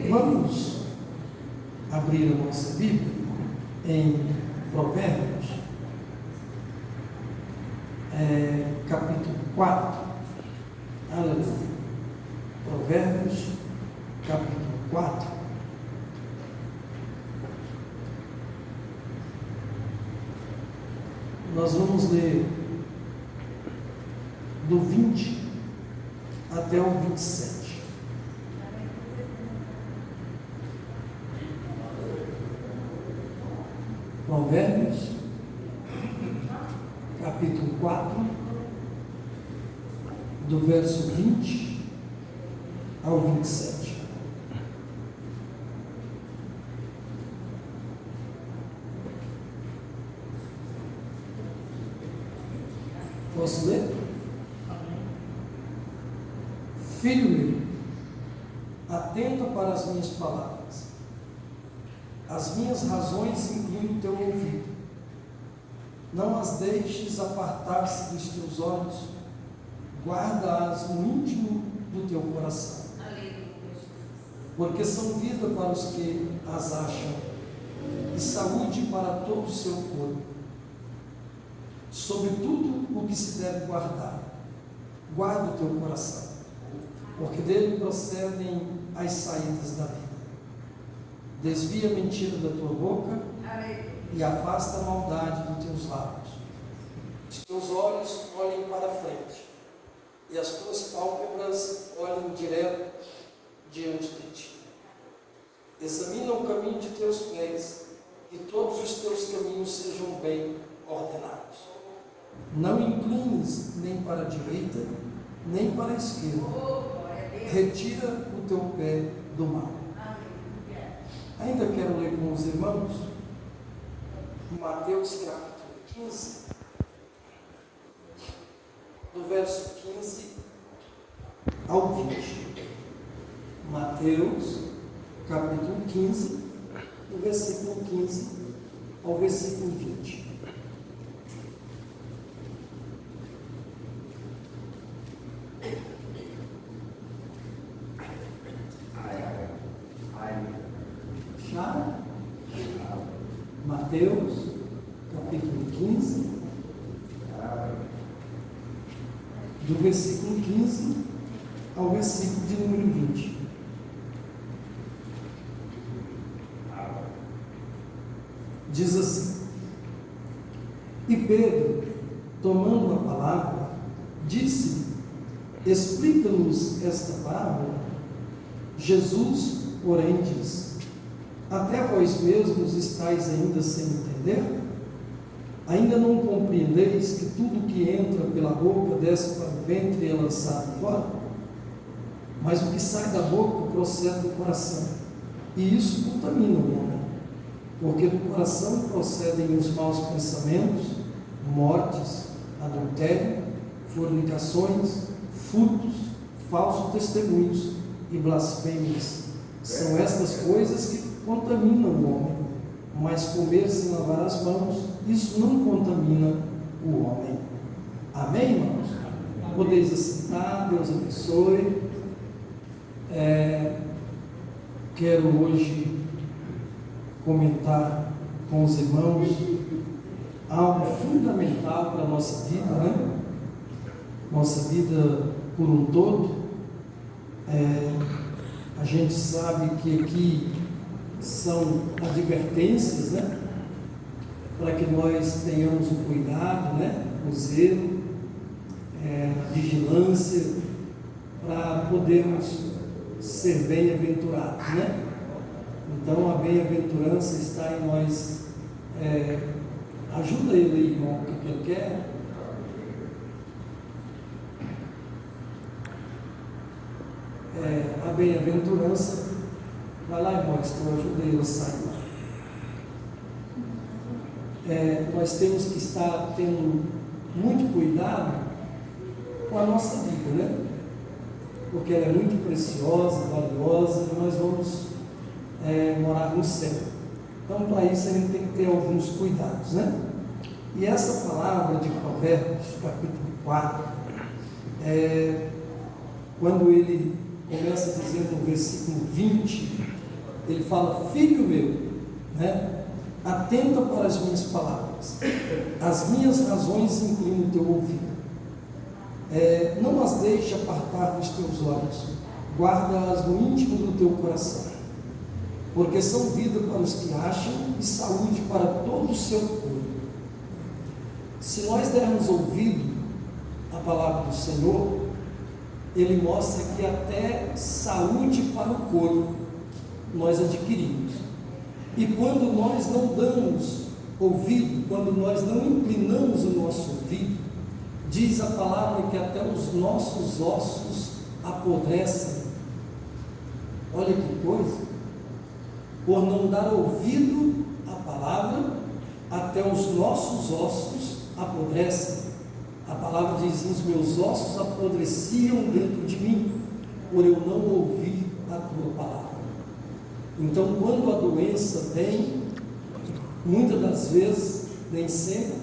Vamos abrir a nossa Bíblia em Provérbios, capítulo 4. Aleluia. Provérbios, capítulo 4. Nós vamos ler do 20 até o 27. Provérbios, capítulo 4, do verso 20 ao 27. Posso ler? Filho meu, atenta para as minhas palavras. As minhas razões inclinam o teu ouvido. Não as deixes apartar-se dos teus olhos, guarda-as no íntimo do teu coração. Porque são vida para os que as acham, e saúde para todo o seu corpo. Sobre tudo o que se deve guardar, guarda o teu coração, porque dele procedem as saídas da vida. Desvia a mentira da tua boca e afasta a maldade dos teus lábios. Os teus olhos olhem para frente e as tuas pálpebras olhem direto diante de ti. Examina o caminho de teus pés e todos os teus caminhos sejam bem ordenados. Não inclines nem para a direita, nem para a esquerda. Retira o teu pé do mal. Ainda quero ler com os irmãos Mateus capítulo 15, do verso 15 ao 20. Mateus capítulo 15, do versículo 15 ao versículo 20. Mateus, capítulo 15, do versículo 15 ao versículo de número 20. Diz assim: E Pedro, tomando a palavra, disse: Explica-nos esta parábola. Jesus, porém, disse: Até vós mesmos estáis ainda sem entender? Ainda não compreendeis que tudo que entra pela boca desce para o ventre e é lançado fora? Mas o que sai da boca procede do coração, e isso contamina o homem, porque do coração procedem os maus pensamentos, mortes, adultério, fornicações, furtos, falsos testemunhos e blasfêmias. São estas coisas que contamina o homem, mas comer sem lavar as mãos, isso não contamina o homem. Amém, irmãos? Podeis assentar, Deus abençoe. Quero hoje comentar com os irmãos algo fundamental para a nossa vida, né? Nossa vida por um todo. A gente sabe que aqui são advertências, né? Para que nós tenhamos o cuidado, né? O zelo, a vigilância, para podermos ser bem-aventurados, né? Então a bem-aventurança está em nós. Ajuda ele, irmão, o que ele quer. A bem-aventurança. Vai lá, irmão, então ajuda ele a sair. Nós temos que estar tendo muito cuidado com a nossa vida, né? Porque ela é muito preciosa, valiosa, e nós vamos morar no céu. Então, para isso, a gente tem que ter alguns cuidados, né? E essa palavra de Provérbios, capítulo 4, quando ele começa dizendo no versículo 20, ele fala: filho meu, né? Atenta para as minhas palavras, as minhas razões inclina o teu ouvido. Não as deixe apartar dos teus olhos, guarda-as no íntimo do teu coração, porque são vida para os que acham e saúde para todo o seu corpo. Se nós dermos ouvido à palavra do Senhor, Ele mostra que até saúde para o corpo nós adquirimos. E quando nós não damos ouvido, quando nós não inclinamos o nosso ouvido, diz a palavra que até os nossos ossos apodrecem. Olha que coisa! Por não dar ouvido à palavra, até os nossos ossos apodrecem. A palavra diz: os meus ossos apodreciam dentro de mim, por eu não ouvir a tua palavra. Então, quando a doença vem, muitas das vezes, nem sempre,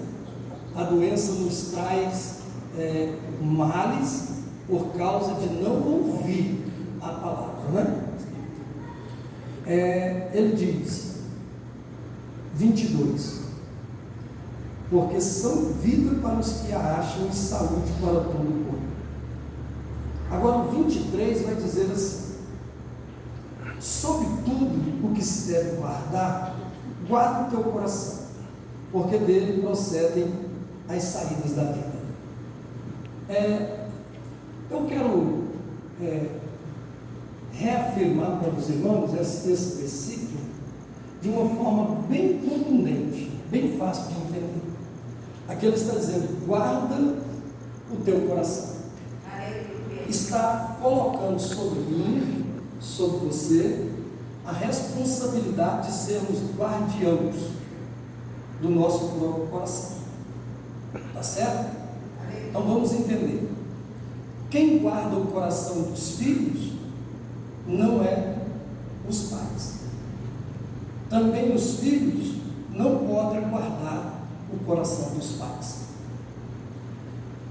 a doença nos traz males por causa de não ouvir a palavra, né? Ele diz, 22, porque são vida para os que a acham e saúde para todo o corpo. Agora o 23 vai dizer assim: sobre tudo o que se deve guardar, guarda o teu coração, porque dele procedem as saídas da vida. Eu quero reafirmar para os irmãos esse versículo de uma forma bem contundente, bem fácil de entender. Aqui ele está dizendo: guarda o teu coração. Está colocando sobre mim, sobre você, a responsabilidade de sermos guardiãos do nosso próprio coração. Está certo? Então vamos entender. Quem guarda o coração dos filhos não é os pais. Também os filhos não podem guardar o coração dos pais.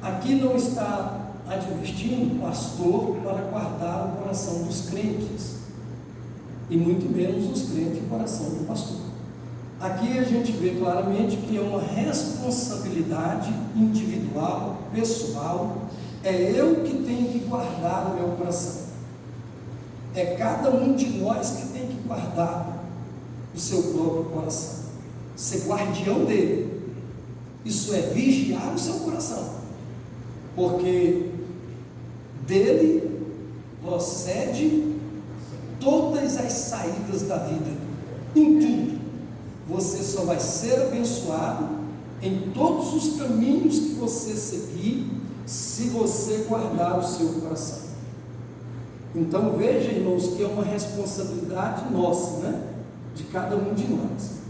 Aqui não está advertindo o pastor para guardar o coração dos crentes, e muito menos os crentes o coração do pastor. Aqui a gente vê claramente que é uma responsabilidade individual, pessoal. É eu que tenho que guardar o meu coração. É cada um de nós que tem que guardar o seu próprio coração, ser guardião dele. Isso é vigiar o seu coração, porque dele procede todas as saídas da vida. Em tudo, você só vai ser abençoado em todos os caminhos que você seguir, se você guardar o seu coração. Então veja, irmãos, que é uma responsabilidade nossa, né? De cada um de nós.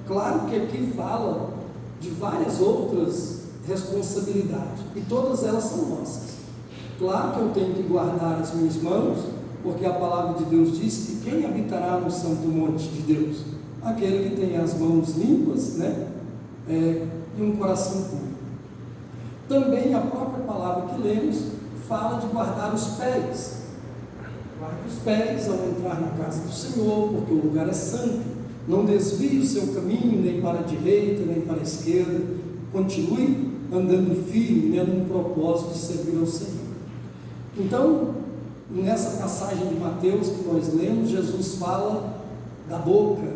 Claro que aqui fala de várias outras responsabilidades, e todas elas são nossas. Claro que eu tenho que guardar as minhas mãos, porque a palavra de Deus diz que quem habitará no santo monte de Deus? Aquele que tem as mãos limpas, né? E um coração puro. Também a própria palavra que lemos fala de guardar os pés. Guarde os pés ao entrar na casa do Senhor, porque o lugar é santo. Não desvie o seu caminho, nem para a direita, nem para a esquerda. Continue andando firme, né, num propósito de servir ao Senhor. Então, nessa passagem de Mateus que nós lemos, Jesus fala da boca.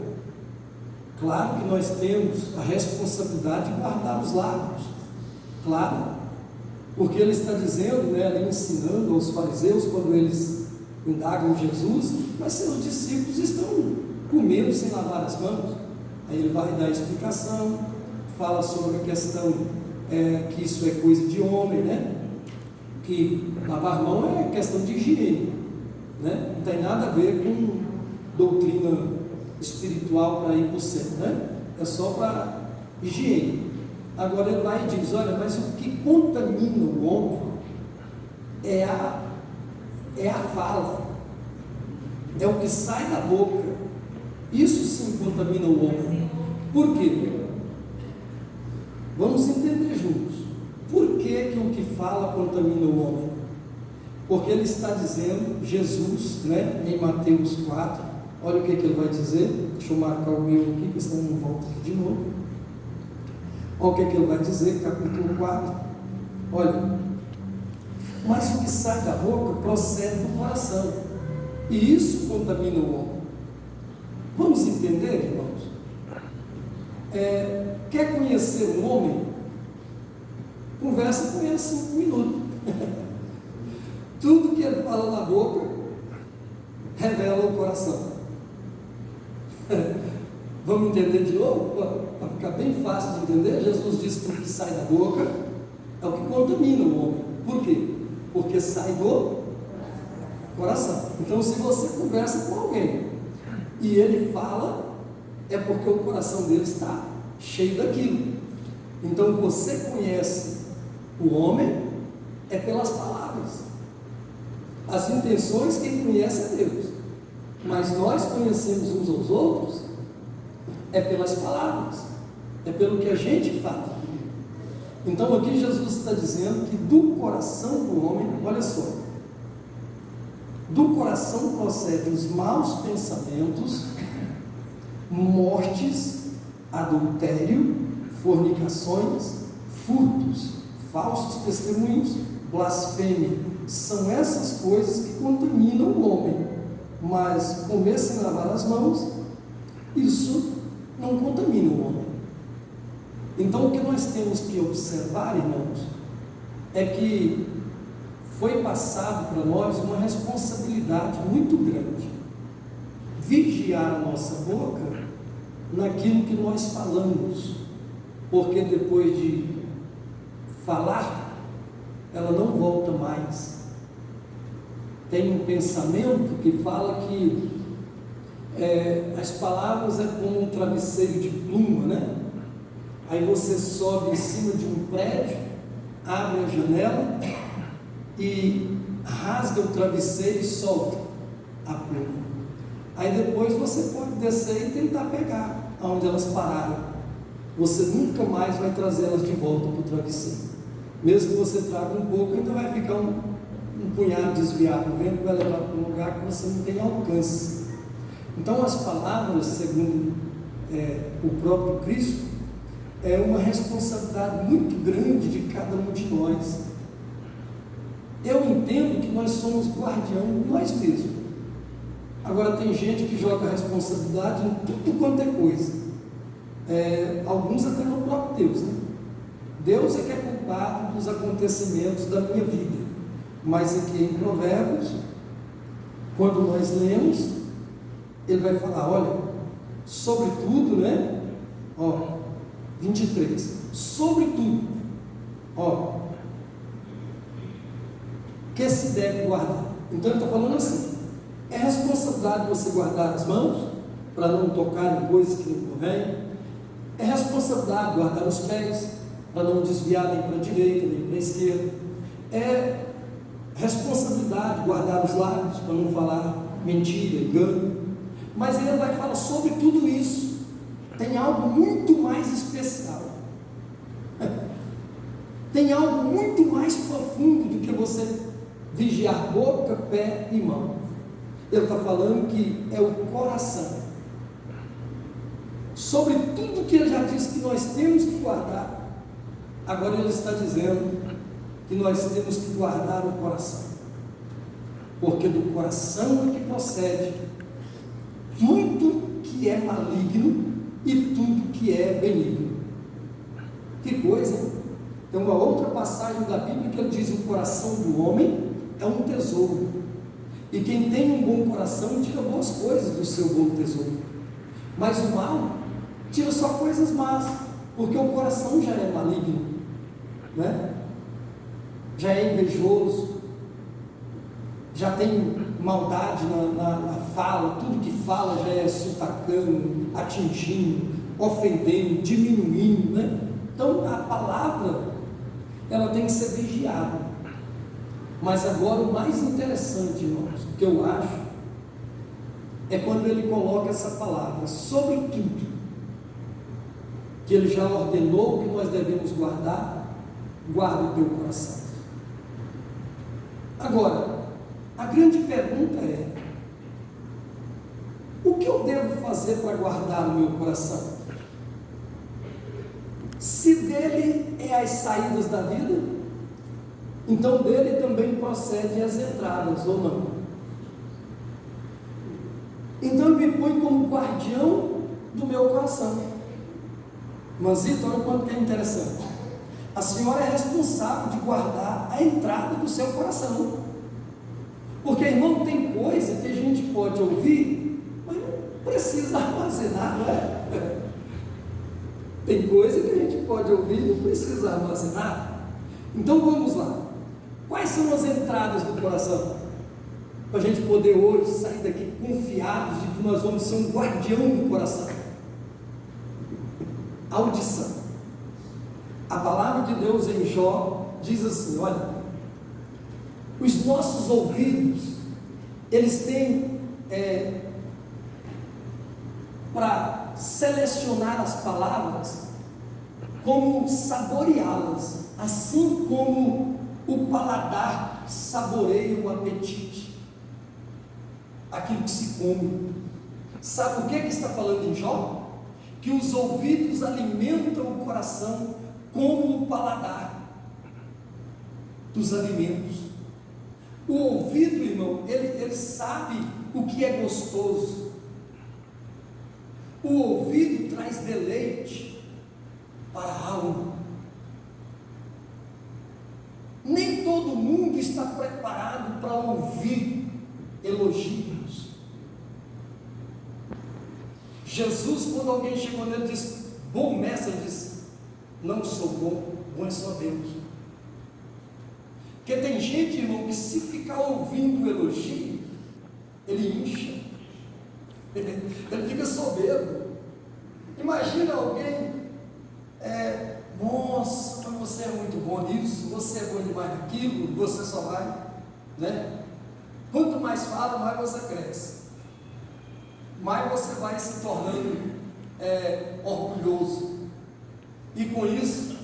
Claro que nós temos a responsabilidade de guardar os lábios, claro, porque ele está dizendo, né, ali ensinando aos fariseus, quando eles indagam Jesus, mas seus discípulos estão comendo sem lavar as mãos. Aí ele vai dar a explicação, fala sobre a questão que isso é coisa de homem, né? Que lavar mão é questão de higiene, né? Não tem nada a ver com doutrina espiritual para ir para o céu, né? É só para higiene. Agora ele vai e diz: olha, mas o que contamina o homem é a fala, é o que sai da boca. Isso sim contamina o homem. Por quê? Vamos entender juntos. Por que o que fala contamina o homem? Porque ele está dizendo, Jesus, né, em Mateus 4, olha o que ele vai dizer. Deixa eu marcar o meu aqui, porque senão eu não volto aqui de novo. Olha o que ele vai dizer, capítulo 4. Olha, mas o que sai da boca procede do coração, e isso contamina o homem. Vamos entender, irmãos? Quer conhecer um homem? Conversa com ele 5 minutos. Tudo que ele fala na boca revela o coração. Vamos entender de novo? Para ficar bem fácil de entender, Jesus disse que o que sai da boca é o que contamina o homem. Por quê? Porque sai do coração. Então, se você conversa com alguém e ele fala, é porque o coração dele está cheio daquilo. Então, você conhece o homem é pelas palavras. As intenções, quem conhece é Deus. Mas nós conhecemos uns aos outros é pelas palavras, é pelo que a gente fala. Então aqui Jesus está dizendo que do coração do homem, olha só, do coração procedem os maus pensamentos, mortes, adultério, fornicações, furtos, falsos testemunhos, blasfêmia. São essas coisas que contaminam o homem. Mas comer sem lavar as mãos, isso não contamina o homem. Então o que nós temos que observar, irmãos, é que foi passado para nós uma responsabilidade muito grande: vigiar a nossa boca naquilo que nós falamos, porque depois de falar, ela não volta mais. Tem um pensamento que fala que as palavras é como um travesseiro de pluma, né? Aí você sobe em cima de um prédio, abre a janela e rasga o travesseiro e solta a pluma. Aí depois você pode descer e tentar pegar onde elas pararam. Você nunca mais vai trazê-las de volta para o travesseiro. Mesmo que você traga um pouco, ainda vai ficar um punhado desviado. O vento vai levar para um lugar que você não tem alcance. Então as palavras, segundo o próprio Cristo, é uma responsabilidade muito grande de cada um de nós. Eu entendo que nós somos guardião de nós mesmos. Agora tem gente que joga a responsabilidade em tudo quanto é coisa. Alguns até no próprio Deus, né? Deus é que é culpado dos acontecimentos da minha vida. Mas aqui em Provérbios, quando nós lemos, ele vai falar, olha, sobretudo, né? 23, sobretudo, que se deve guardar. Então ele está falando assim: é responsabilidade você guardar as mãos para não tocar em coisas que não convêm. É responsabilidade guardar os pés para não desviar nem para a direita nem para a esquerda. É responsabilidade guardar os lábios para não falar mentira, engano. Mas ele vai falar sobre tudo isso. Tem algo muito mais especial. Tem algo muito mais profundo do que você vigiar boca, pé e mão. Ele está falando que é o coração. Sobre tudo que ele já disse que nós temos que guardar, agora ele está dizendo que nós temos que guardar o coração. Porque do coração é que procede tudo que é maligno e tudo que é benigno. Que coisa, hein? Tem uma outra passagem da Bíblia que ele diz: o coração do homem é um tesouro, e quem tem um bom coração tira boas coisas do seu bom tesouro, mas o mal tira só coisas más, porque o coração já é maligno, né? Já é invejoso, já tem maldade na fala, tudo que fala já é sutacando, atingindo, ofendendo, diminuindo, né? Então a palavra, ela tem que ser vigiada. Mas agora o mais interessante, irmãos, que eu acho, é quando ele coloca essa palavra, sobretudo, que ele já ordenou que nós devemos guardar, guarda o teu coração. Agora, A grande pergunta é: o que eu devo fazer para guardar no meu coração? Se dele é as saídas da vida, então dele também procedem as entradas, ou não? Então eu me ponho como guardião do meu coração. Mas então, olha o quanto que é interessante. A senhora é responsável de guardar a entrada do seu coração. Porque, irmão, tem coisa que a gente pode ouvir, mas não precisa armazenar, não é? Tem coisa que a gente pode ouvir e não precisa armazenar. Então vamos lá. Quais são as entradas do coração? Para a gente poder hoje sair daqui confiados de que nós vamos ser um guardião do coração. Audição. A palavra de Deus em Jó diz assim: olha, os nossos ouvidos, eles têm para selecionar as palavras, como saboreá-las, assim como o paladar saboreia o apetite, aquilo que se come. Sabe o que está falando em Jó? Que os ouvidos alimentam o coração como o paladar dos alimentos. O ouvido, irmão, ele sabe o que é gostoso. O ouvido traz deleite para a alma. Nem todo mundo está preparado para ouvir elogios. Jesus, quando alguém chegou nele, disse: bom mestre, ele disse: não sou bom, bom é só Deus. Porque tem gente, irmão, que se ficar ouvindo o elogio, ele incha, ele fica soberbo. Imagina alguém, nossa, mas você é muito bom nisso, você é bom demais naquilo, você só vai, né? Quanto mais fala, mais você cresce, mais você vai se tornando orgulhoso, e com isso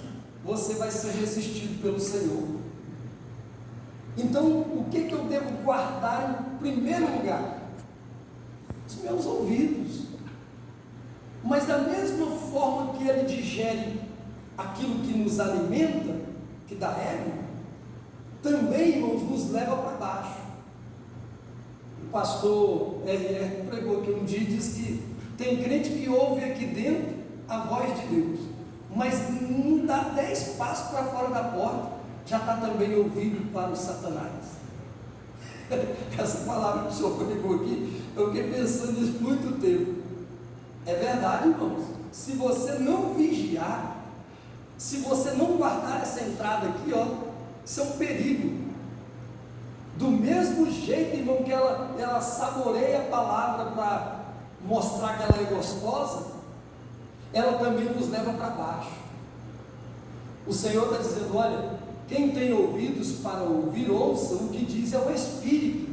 você vai ser resistido pelo Senhor. Então, o que eu devo guardar em primeiro lugar? Os meus ouvidos. Mas da mesma forma que ele digere aquilo que nos alimenta, que dá ego, também, irmãos, nos leva para baixo. O pastor R.R. pregou aqui um dia e disse que tem crente que ouve aqui dentro a voz de Deus, mas não dá 10 passos para fora da porta, já está também ouvido para o Satanás. Essa palavra que o senhor pregou aqui, eu fiquei pensando nisso muito tempo. É verdade, irmãos. Se você não vigiar, se você não guardar essa entrada aqui, isso é um perigo. Do mesmo jeito, irmão, que ela saboreia a palavra para mostrar que ela é gostosa, ela também nos leva para baixo. O Senhor está dizendo: olha, quem tem ouvidos para ouvir, ouça o que diz ao Espírito.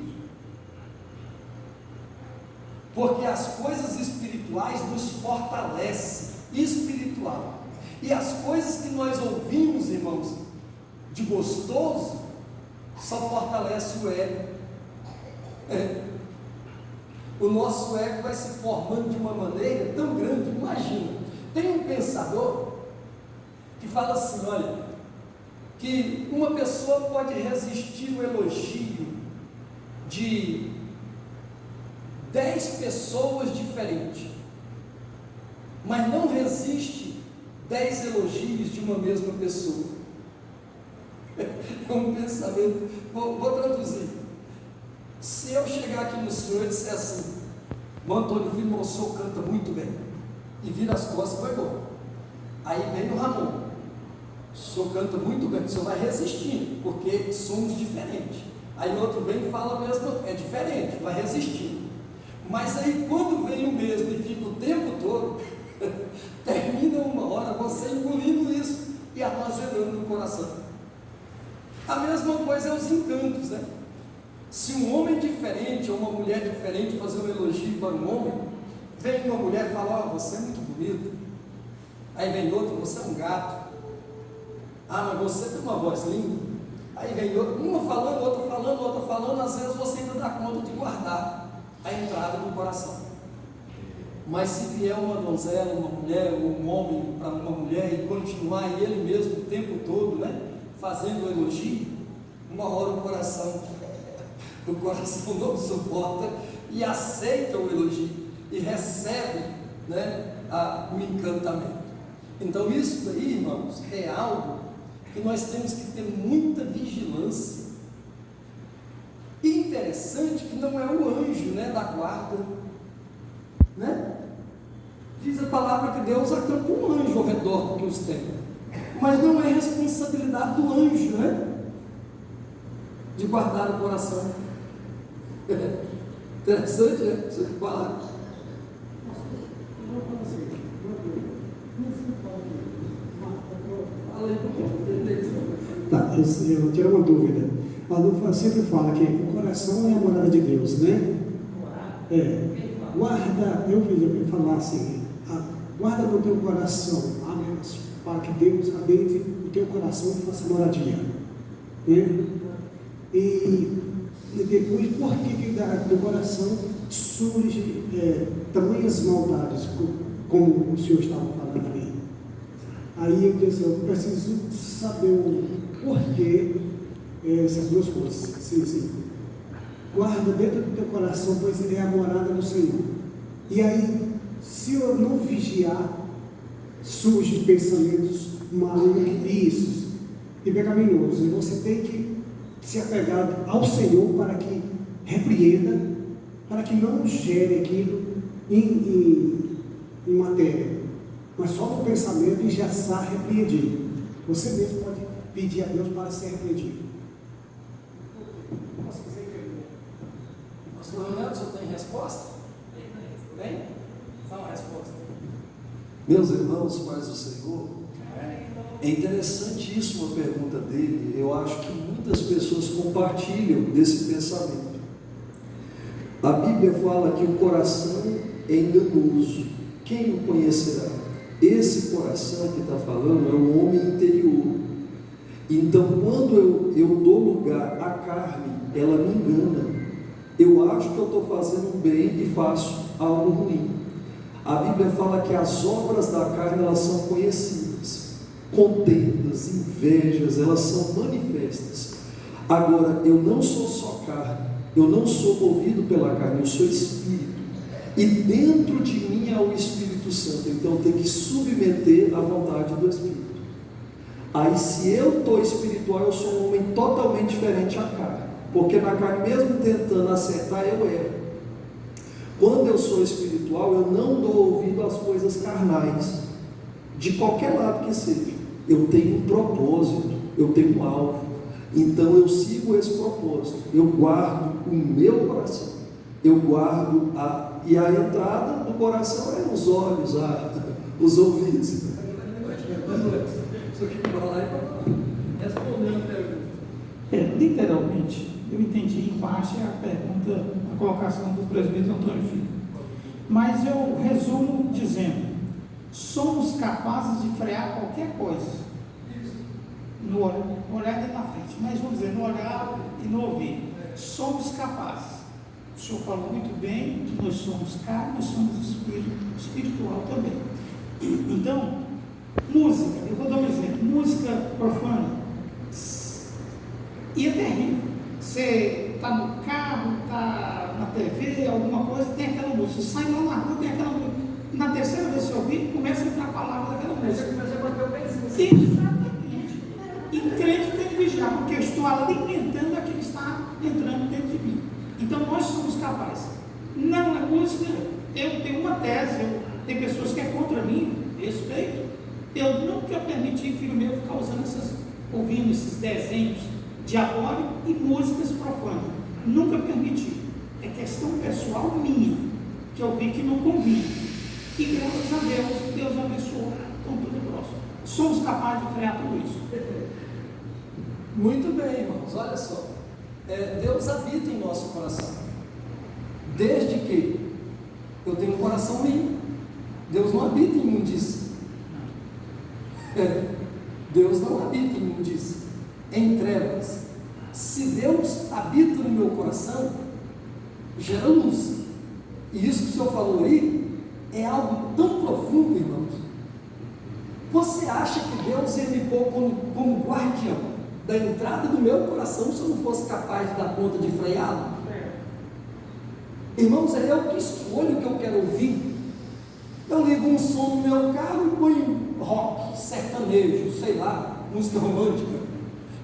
Porque as coisas espirituais nos fortalecem, espiritual. E as coisas que nós ouvimos, irmãos, de gostoso, só fortalece o ego. O nosso ego vai se formando de uma maneira tão grande. Imagina, tem um pensador que fala assim: olha, que uma pessoa pode resistir o elogio de 10 pessoas diferentes, mas não resiste 10 elogios de uma mesma pessoa. É um pensamento. Vou traduzir. Se eu chegar aqui no senhor e disser assim: o Antônio Filho, o senhor canta muito bem, e vira as costas e vai embora. Aí vem o Ramon: o senhor canta muito bem, o senhor vai resistindo, porque somos diferentes. Aí o outro vem e fala mesmo, é diferente, vai resistindo. Mas aí quando vem o mesmo e fica o tempo todo, termina uma hora você engolindo isso e armazenando no coração. A mesma coisa é os encantos, né? Se um homem diferente ou uma mulher diferente fazer um elogio para um homem, vem uma mulher e fala: você é muito bonito. Aí vem outra: você é um gato. Mas você tem uma voz linda. Aí vem uma falando, outra falando, outra falando, às vezes você ainda dá conta de guardar a entrada do coração. Mas se vier uma donzela, uma mulher, ou um homem para uma mulher e continuar ele mesmo o tempo todo, né, fazendo o elogio, uma hora o coração não suporta e aceita o elogio e recebe, né, o encantamento. Então isso daí, irmãos, é algo que nós temos que ter muita vigilância. E interessante que não é o anjo, né, da guarda, né? Diz a palavra que Deus acampa um anjo ao redor que os tem, mas não é responsabilidade do anjo, né, de guardar o coração. Interessante, né? Você falar. Fala aí para eu entender. Tá, eu tenho uma dúvida. A Lu sempre fala que o coração é a morada de Deus, né? Guarda, eu vi falar assim, guarda no teu coração, para que Deus habite o teu coração e faça moradia. Né? E depois, por que do coração surge tamanhas maldades, como o senhor estava falando ali? Aí eu disse, eu preciso saber o porquê essas duas coisas. Sim. Guarda dentro do teu coração, pois ele é a morada do Senhor. E aí, se eu não vigiar, surgem pensamentos malignos e pecaminosos. E você tem que se apegar ao Senhor para que repreenda, para que não gere aquilo em matéria, mas só no pensamento e já está repreendido. Você mesmo pode pedir a Deus para ser repreendido. Pastor Leonardo, o senhor tem resposta? Tem? Dá uma resposta. Meus irmãos, paz do Senhor, é interessantíssima a pergunta dele. Eu acho que muitas pessoas compartilham desse pensamento. A Bíblia fala que o coração é enganoso. Quem o conhecerá? Esse coração que está falando é o homem interior. Então, quando eu dou lugar à carne, ela me engana. Eu acho que eu estou fazendo bem e faço algo ruim. A Bíblia fala que as obras da carne, elas são conhecidas. Contendas, invejas, elas são manifestas. Agora, eu não sou só carne, eu não sou movido pela carne, eu sou espírito. E dentro de mim há o Espírito Santo, então eu tenho que submeter à vontade do Espírito. Aí, se eu estou espiritual, eu sou um homem totalmente diferente à carne, porque na carne, mesmo tentando acertar, eu erro. Quando eu sou espiritual, eu não dou ouvido às coisas carnais, de qualquer lado que seja. Eu tenho um propósito, eu tenho um alvo, então eu sigo esse propósito, eu guardo o meu coração, eu guardo e a entrada do coração é os olhos, os ouvidos. Respondendo a pergunta. Literalmente, eu entendi em parte a pergunta, a colocação do presbítero Antônio Filho. Mas eu resumo dizendo: somos capazes de frear qualquer coisa. No olhar dentro da frente, mas vamos dizer, no olhar e no ouvir. Somos capazes. O senhor falou muito bem que nós somos carne, nós somos espiritual também. Então, música, eu vou dar um exemplo, música profana, e é terrível. Você está no carro, está na TV, alguma coisa, tem aquela música, você sai lá na rua, tem aquela música, na terceira vez que você ouvir, começa a entrar a palavra daquela música. Exatamente. E crente tem que vigiar, porque eu estou alimentando aquilo que está entrando dentro de mim. Então nós somos capazes. Não é música, eu tenho uma tese, tem pessoas que é contra mim, respeito. Eu nunca permiti filho meu ficar ouvindo esses desenhos diabólicos e músicas profanas. Nunca permiti. É questão pessoal minha, que eu vi que não convinha. E graças a Deus abençoou com tudo próximo. Somos capazes de criar tudo isso. Muito bem, irmãos, olha só. Deus habita em nosso coração. Desde que eu tenho um coração limpo. Deus não habita em imundícia. Deus não habita em imundícia, em trevas. se Deus habita no meu coração, gera luz. E isso que o senhor falou aí é algo tão profundo, irmãos. Você acha que Deus ia me pôr como guardião da entrada do meu coração se eu não fosse capaz de dar conta de freá-lo? Irmãos, é eu que escolho o que eu quero ouvir. Eu ligo um som no meu carro e ponho rock, sertanejo, sei lá, música romântica.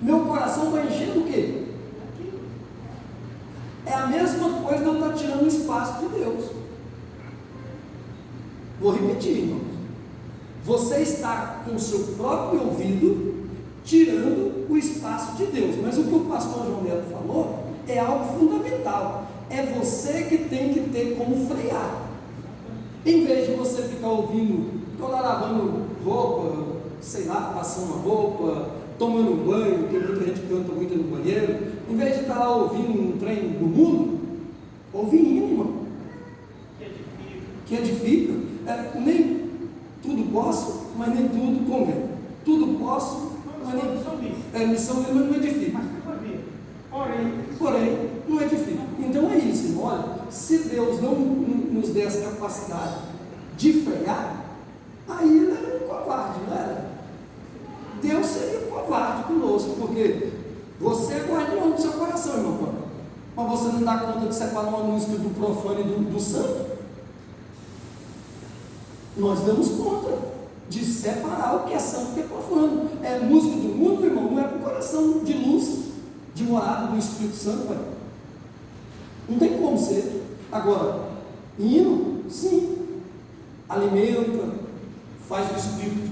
Meu coração vai encher do quê? É a mesma coisa de eu estar tirando o espaço de Deus. Vou repetir, irmãos. Você está com o seu próprio ouvido tirando o espaço de Deus. Mas o que o pastor João Neto falou é algo fundamental. É você que tem que ter como frear. Em vez de você ficar ouvindo, estou lá lavando roupa, sei lá, passando uma roupa, tomando um banho, porque muita gente canta muito no banheiro, em vez de estar lá ouvindo um trem do mundo, ouve hino, irmão. Que edifica. Nem tudo posso, mas nem tudo convém. Tudo posso, mas nem missão mesmo, mas não edifica. Porém, não edifica. Então é isso, irmão. Olha, se Deus não nos der essa capacidade de frear, aí ele era um covarde, não era? Deus seria covarde conosco, porque você é guardião do seu coração, irmão. Mas você não dá conta de separar uma música do profano e do santo? Nós damos conta de separar o que é santo e o que é profano. É música do mundo, irmão, não é para o coração de luz, de morada do Espírito Santo, pai. Não tem como ser. Agora, hino, sim, alimenta, faz o Espírito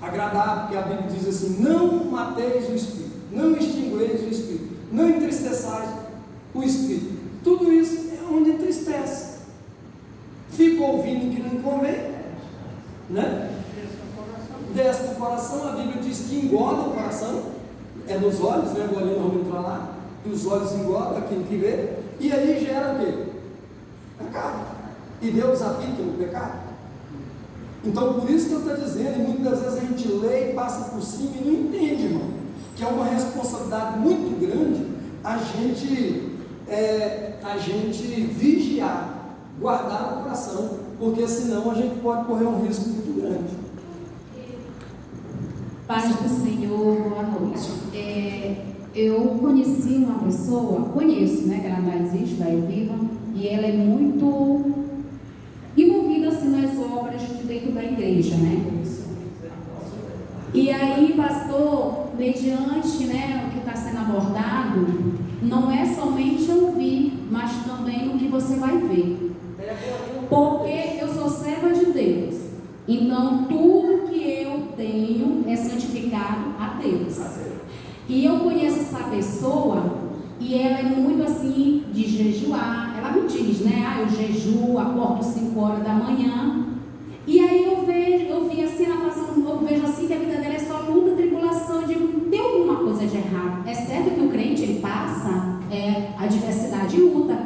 agradável, porque a Bíblia diz assim: não mateis o Espírito, não extingueis o Espírito, não entristeçais o Espírito. Tudo isso é onde entristece. Fica ouvindo o que não convém, né? Desce no coração, a Bíblia diz que engorda o coração, é nos olhos, né? Agora não vamos entrar lá, que os olhos engordam aquilo que vê, e aí gera o quê? Pecado. E Deus habita no pecado. Então, por isso que eu estou dizendo, e muitas vezes a gente lê e passa por cima e não entende, irmão, que é uma responsabilidade muito grande a gente vigiar, guardar o coração, porque senão a gente pode correr um risco muito grande. Paz do Senhor, boa noite. Eu conheci uma pessoa, conheço, né, que ela não existe, daí viva, e ela é muito envolvida assim nas obras de dentro da igreja, né? E aí, pastor, mediante, né, o que está sendo abordado, não é somente ouvir, mas também no que você vai ver. Porque eu sou serva de Deus, então tudo que eu tenho é santificado a Deus. E eu conheço essa pessoa e ela é muito assim de jejuar. Ela me diz, né? Eu jejuo, acordo 5 horas da manhã. E aí eu vi assim, eu vejo assim que a vida dela é só luta, tribulação. Eu digo, tem alguma coisa de errado. É certo que o crente ele passa adversidade e luta,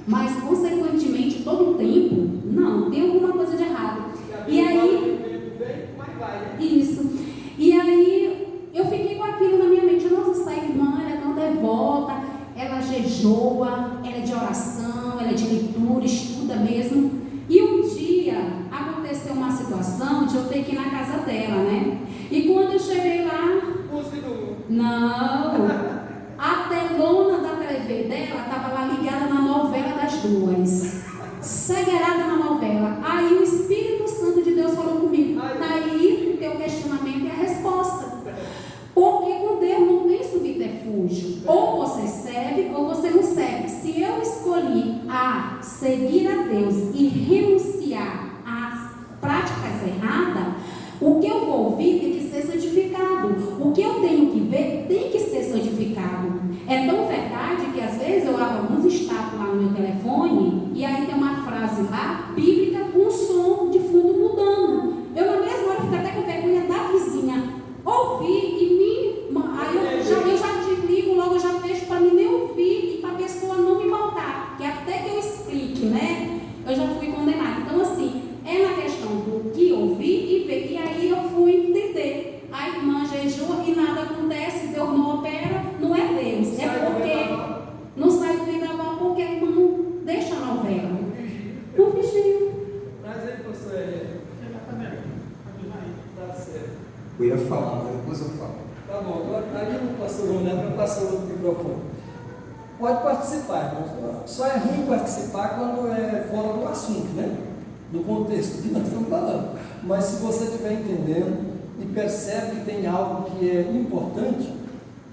mas consequentemente todo o tempo, não, tem alguma coisa de errado. E aí, isso. E aí eu fiquei com aquilo na minha mente. Nossa, essa irmã, ela é tão devota, ela jejua, ela é de oração, ela é de leitura, estuda mesmo. E um dia aconteceu uma situação de eu ter que ir na casa dela, né? E quando eu cheguei lá, não, a telona da TV dela estava lá ligada na novela das duas, segurada na novela. Aí o Espírito Santo de Deus falou comigo. Daí o teu questionamento é a resposta. Porque com Deus não tem subterfúgio. Ou você serve ou você não serve. Se eu escolhi seguir a Deus e renunciar às práticas erradas, o que eu vou ouvir tem que ser santificado. O que eu tenho que ver tem que ser santificado. É tão verdade que às vezes eu abro alguns status lá no meu telefone e aí tem uma frase lá, bíblica, com o som de fundo mudando. Eu na mesma hora fico até com vergonha da vizinha ouvir e aí eu já desligo, logo eu já fecho para mim nem ouvir e para a pessoa não me voltar, que até que eu explique, né, eu já fui condenada. Então assim, é na questão do que ouvir e ver. E aí eu fui entender, a irmã jejua e nada acontece, Deus não opera, não é Deus, é texto é? Exatamente. Tá certo. Eu ia falar, mas depois eu falo. Tá bom, agora aí o pastor Ronaldo vai passar o microfone. Pode participar, irmão. Só é ruim participar quando é fora do assunto, né? Do contexto que nós estamos falando. Mas se você estiver entendendo e percebe que tem algo que é importante,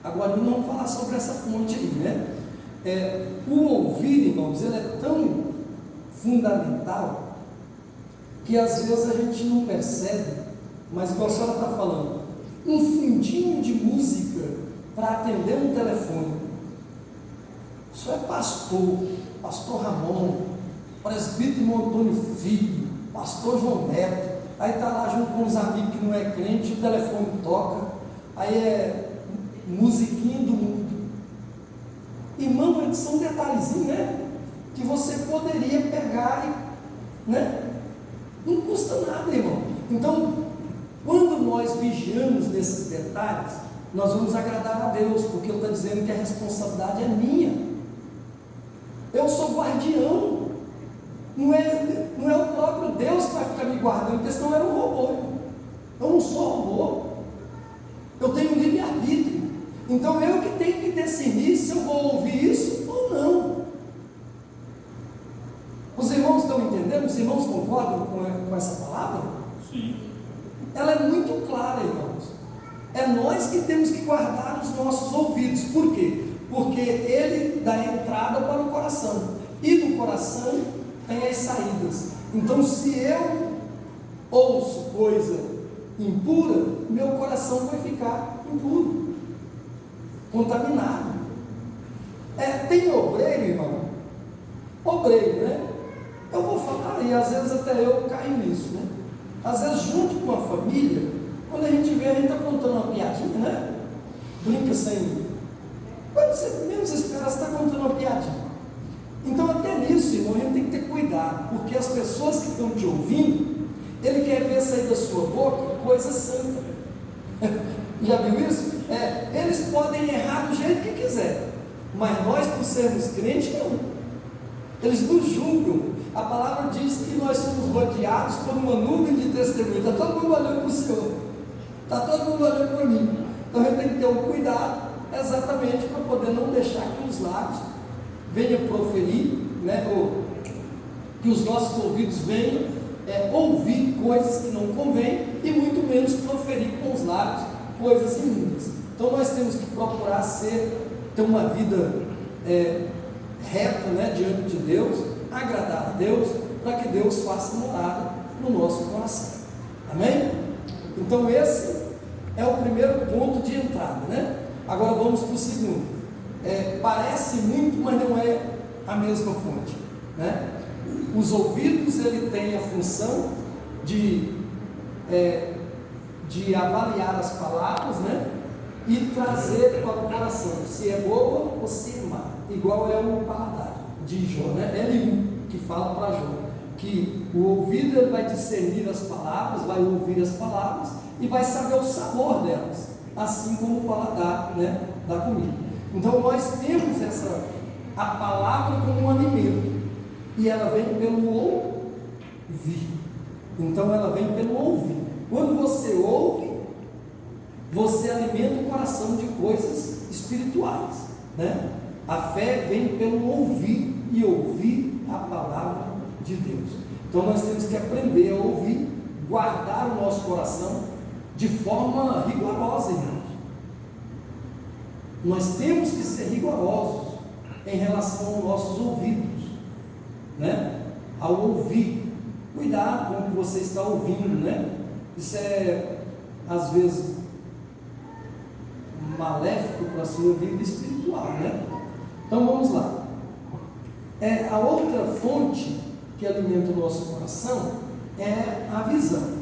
agora não vamos falar sobre essa fonte aí, né? O ouvir, irmãos, ele é tão fundamental que às vezes a gente não percebe, mas igual a senhora está falando, um fundinho de música para atender um telefone. Isso é pastor Ramon, presbítero Antônio Filho, pastor João Neto, aí está lá junto com os amigos que não é crente, o telefone toca, aí é musiquinha do mundo. Irmão, são detalhezinhos, né? Que você poderia pegar e, né? Não custa nada, irmão. Então, quando nós vigiamos nesses detalhes, nós vamos agradar a Deus, porque Ele está dizendo que a responsabilidade é minha. Eu sou guardião. Não é o próprio Deus que vai ficar me guardando, porque senão era um robô. Irmão. Eu não sou robô. Eu tenho livre-arbítrio. Então eu que tenho que decidir se eu vou ouvir isso ou não. Os irmãos estão entendendo? Os irmãos concordam com essa palavra? Sim. Ela é muito clara, irmãos. É nós que temos que guardar os nossos ouvidos. Por quê? Porque ele dá entrada para o coração. E do coração tem as saídas. Então, se eu ouço coisa impura, meu coração vai ficar impuro, contaminado. Tem obreiro, irmão? Obreiro, né? Eu vou falar, e às vezes até eu caio nisso, né? Às vezes, junto com a família, quando a gente vê, a gente está contando uma piadinha, né? Brinca sem. Quando você menos espera, você está contando uma piadinha. Então, até nisso, irmão, a gente tem que ter cuidado, porque as pessoas que estão te ouvindo, ele quer ver sair da sua boca coisa santa. Já viu isso? Eles podem errar do jeito que quiser, mas nós, por sermos crentes, não. Eles nos julgam. A palavra diz que nós somos rodeados por uma nuvem de testemunho. Está todo mundo olhando para o Senhor, está todo mundo olhando para mim. Então a gente tem que ter um cuidado, exatamente para poder não deixar que os lábios venham proferir, né, ou que os nossos ouvidos venham ouvir coisas que não convêm e muito menos proferir com os lábios coisas imundas. Então nós temos que procurar ter uma vida reta, né, diante de Deus, agradar a Deus, para que Deus faça morada no nosso coração. Amém? Então esse é o primeiro ponto de entrada, né? Agora vamos para o segundo. Parece muito, mas não é a mesma fonte, né? Os ouvidos, ele tem a função de avaliar as palavras, né? E trazer para o coração se é boa ou se é má. Igual é o paladar de Jó, né? L1 que fala para Jó que o ouvido ele vai discernir as palavras, vai ouvir as palavras e vai saber o sabor delas, assim como o paladar, né, da comida. Então nós temos a palavra como um alimento e ela vem pelo ouvir. Então ela vem pelo ouvir. Quando você ouve, você alimenta o coração de coisas espirituais, né? A fé vem pelo ouvir e ouvir a palavra de Deus. Então nós temos que aprender a ouvir, guardar o nosso coração de forma rigorosa, irmãos. Nós temos que ser rigorosos em relação aos nossos ouvidos, né? Ao ouvir, cuidado com o que você está ouvindo, né? Isso é às vezes maléfico para a sua vida espiritual, né? Então vamos lá. A outra fonte que alimenta o nosso coração é a visão.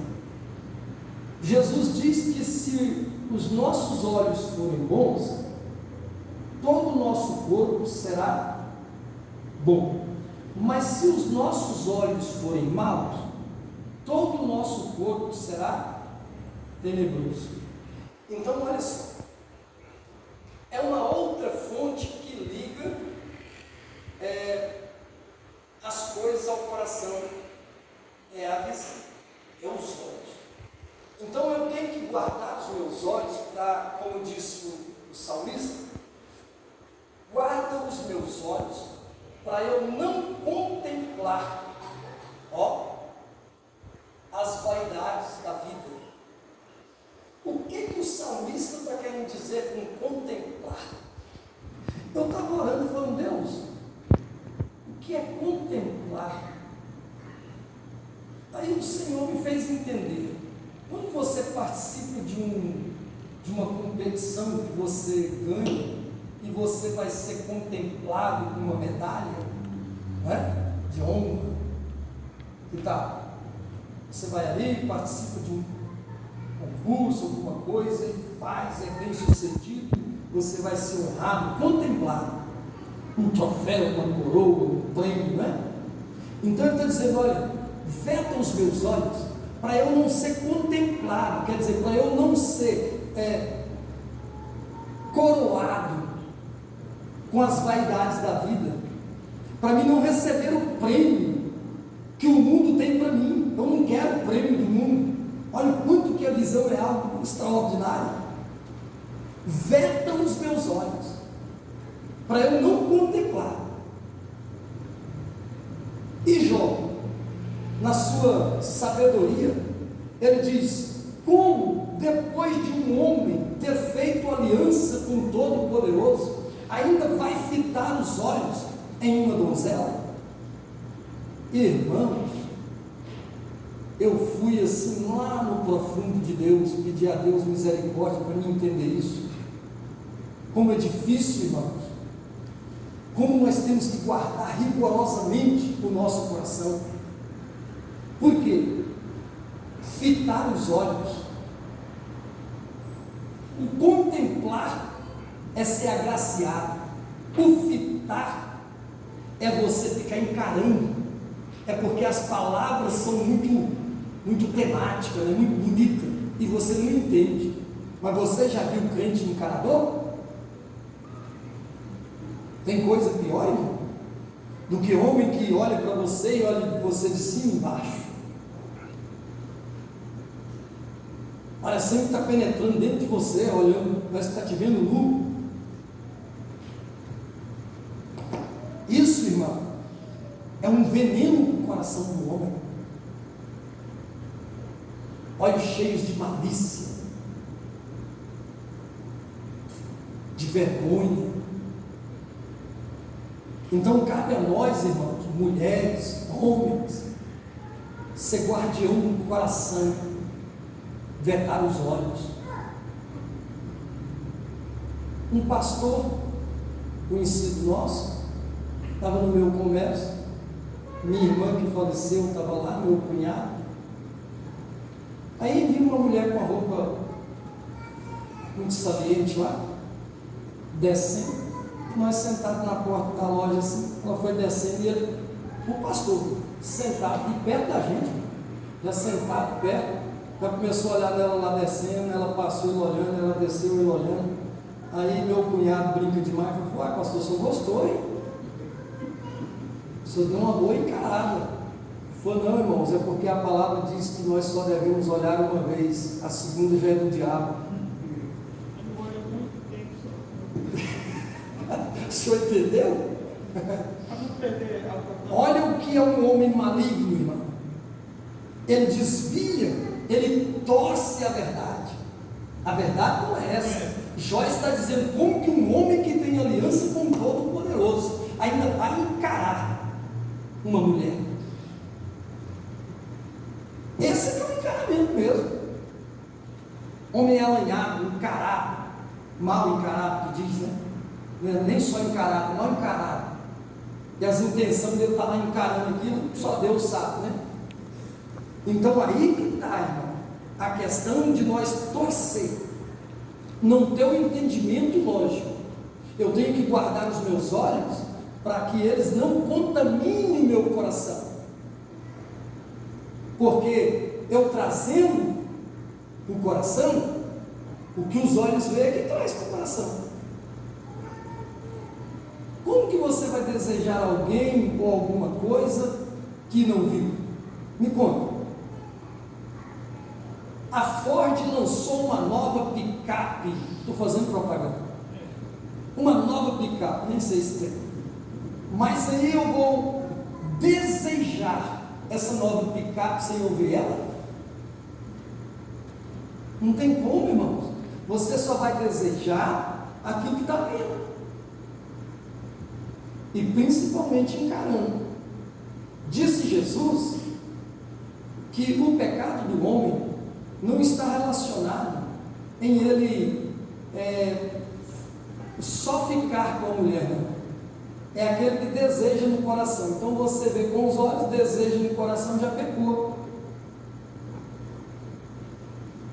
Jesus diz que se os nossos olhos forem bons, todo o nosso corpo será bom. Mas se os nossos olhos forem maus, todo o nosso corpo será tenebroso. Então olha só, é uma outra fonte que liga as coisas ao coração é a visão, é os olhos. Então eu tenho que guardar os meus olhos para, como disse o salmista, guarda os meus olhos para eu não contemplar, as vaidades da vida. O que o salmista está querendo dizer com contemplar? Eu estava orando e falando, Deus, o que é contemplar? Aí o Senhor me fez entender. Quando você participa de uma competição que você ganha e você vai ser contemplado com uma medalha, né, de honra e tal, você vai ali, participa de um concurso, alguma coisa, e faz, é bem sucedido, você vai ser honrado, contemplado, um troféu, uma coroa, um prêmio, né? Então ele está dizendo, olha, veta os meus olhos para eu não ser contemplado, quer dizer, para eu não ser coroado com as vaidades da vida, para mim não receber o prêmio que o mundo tem para mim. Eu não quero o prêmio do mundo. Olha o quanto que a visão é algo extraordinário. Veta os meus olhos para eu não contemplar. E Jó, na sua sabedoria, ele diz: como depois de um homem ter feito aliança com o Todo-Poderoso, ainda vai fitar os olhos em uma donzela? Irmãos, eu fui assim lá no profundo de Deus, pedi a Deus misericórdia para mim entender isso. Como é difícil, irmãos, como nós temos que guardar rigorosamente o nosso coração. Por quê? Fitar os olhos. O contemplar é ser agraciado. O fitar é você ficar encarando. É porque as palavras são muito temáticas, né? Muito bonitas, e você não entende. Mas você já viu crente encarador? Tem coisa pior, irmão, do que homem que olha para você e olha você de cima e embaixo, parecendo que está penetrando dentro de você, olhando, parece que está te vendo nu. Isso, irmão, é um veneno para o coração do homem. Olhos cheios de malícia, de vergonha. Então cabe a nós, irmãos, mulheres, homens, ser guardião do coração, vetar os olhos. Um pastor conhecido nosso estava no meu comércio, minha irmã que faleceu estava lá, meu cunhado. Aí vi uma mulher com a roupa muito saliente lá, descendo. Nós sentados na porta da loja assim, ela foi descendo e o pastor sentado aqui perto da gente, já sentado perto, já começou a olhar ela lá descendo, ela passou ele olhando, ela desceu ele olhando. Aí meu cunhado brinca demais, falou: "Ah, pastor, o senhor gostou, hein? O senhor deu uma boa encarada." Ele falou: "Não, irmãos, é porque a palavra diz que nós só devemos olhar uma vez, a segunda já é do diabo." O senhor entendeu? Olha o que é um homem maligno, irmão. Ele desvia, ele torce a verdade. A verdade não é essa. Jó está dizendo como que um homem que tem aliança com o Todo-Poderoso ainda vai encarar uma mulher. Esse é que é o encaramento mesmo. Homem alanhado, encarado, mal encarado, que diz, né? Não é nem só encarado, mal encarado. E as intenções dele estar lá encarando aquilo, só Deus sabe, né? Então aí que está, irmão, a questão de nós torcer, não ter o entendimento lógico. Eu tenho que guardar os meus olhos para que eles não contaminem meu coração, porque eu trazendo o coração, o que os olhos veem é que traz para o coração. Como que você vai desejar alguém ou alguma coisa que não viu? Me conta. A Ford lançou uma nova picape. Estou fazendo propaganda. Uma nova picape, nem sei se tem. Mas aí eu vou desejar essa nova picape sem eu ver ela? Não tem como, irmãos. Você só vai desejar aquilo que está vendo. E principalmente encarando. Disse Jesus que o pecado do homem não está relacionado em ele só ficar com a mulher, não. É aquele que deseja no coração. Então você vê com os olhos, deseja no coração, já pecou.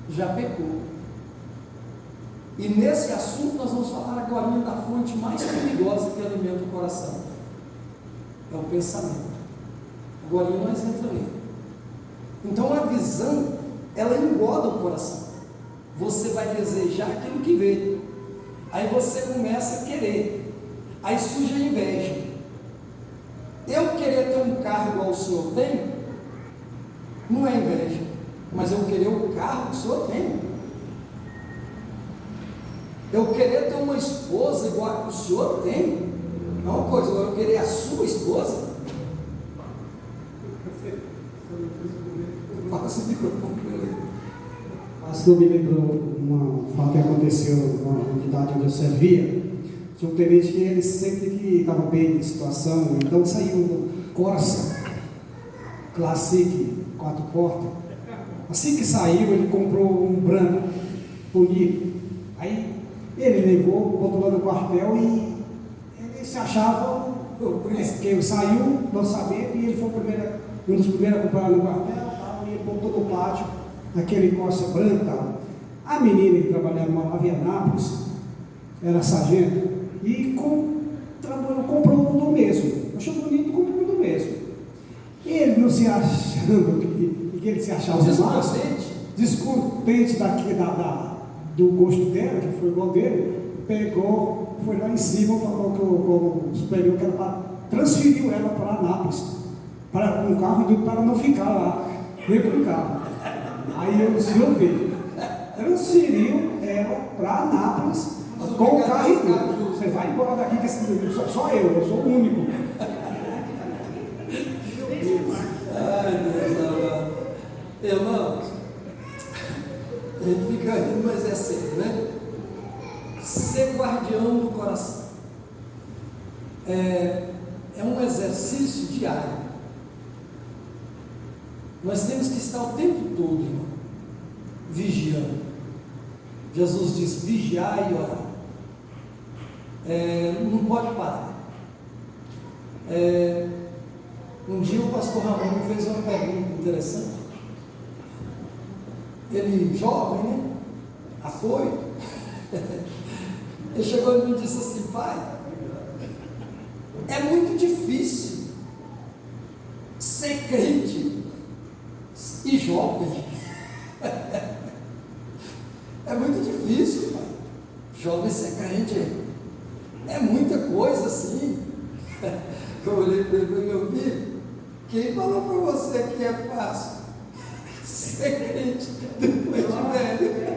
Já pecou. E nesse assunto nós vamos falar agora da fonte mais perigosa que alimenta o coração. É o pensamento. Agora nós entramos nele. Então a visão, ela engoda o coração. Você vai desejar aquilo que vê. Aí você começa a querer. Aí surge a inveja. Eu querer ter um carro igual o senhor tem, não é inveja. Mas eu querer o carro que o senhor tem. Eu querer ter uma esposa igual a que o senhor tem, é uma coisa. Agora eu querer a sua esposa. Passa o microfone para ele. Pastor, me lembrou uma fala que aconteceu na unidade onde eu servia. Tinha um tenente que ele sempre que estava bem de situação, então saiu do Corsa Classic 4 portas. Assim que saiu, ele comprou um branco bonito. Aí ele levou, botou lá no quartel e ele se achava que saiu do orçamento e ele foi um dos primeiros a comprar no quartel, e ele botou no pátio aquele Corsa branco. A menina que trabalhava lá em Vianápolis era sargento e comprou um do mesmo. Achou bonito, comprou um do mesmo. Ele não se achando que ele se achava mais descontente do gosto dela, que foi igual dele, pegou, foi lá em cima, falou que o superior que era para transferiu ela para Anápolis, para um carro para não ficar lá, dentro do carro. Aí eu disse, eu vi, transferiu ela para Anápolis com o carro e tudo. Você vai embora daqui, que só eu sou o único. Ai, Deus amado. Irmãos, a gente fica rindo, mas é sério, né? Ser guardião do coração é um exercício diário. Nós temos que estar o tempo todo, irmão, vigiando. Jesus diz: vigiar e orar. Não pode parar. Um dia o pastor Ramon me fez uma pergunta interessante. Ele, jovem, né? Afoito. Ele chegou e me disse assim: pai, é muito difícil ser crente e jovem. É muito difícil, pai. Jovem ser crente é muita coisa assim. Eu olhei para ele e falei: meu filho, quem falou para você que é fácil ser crente depois de velho?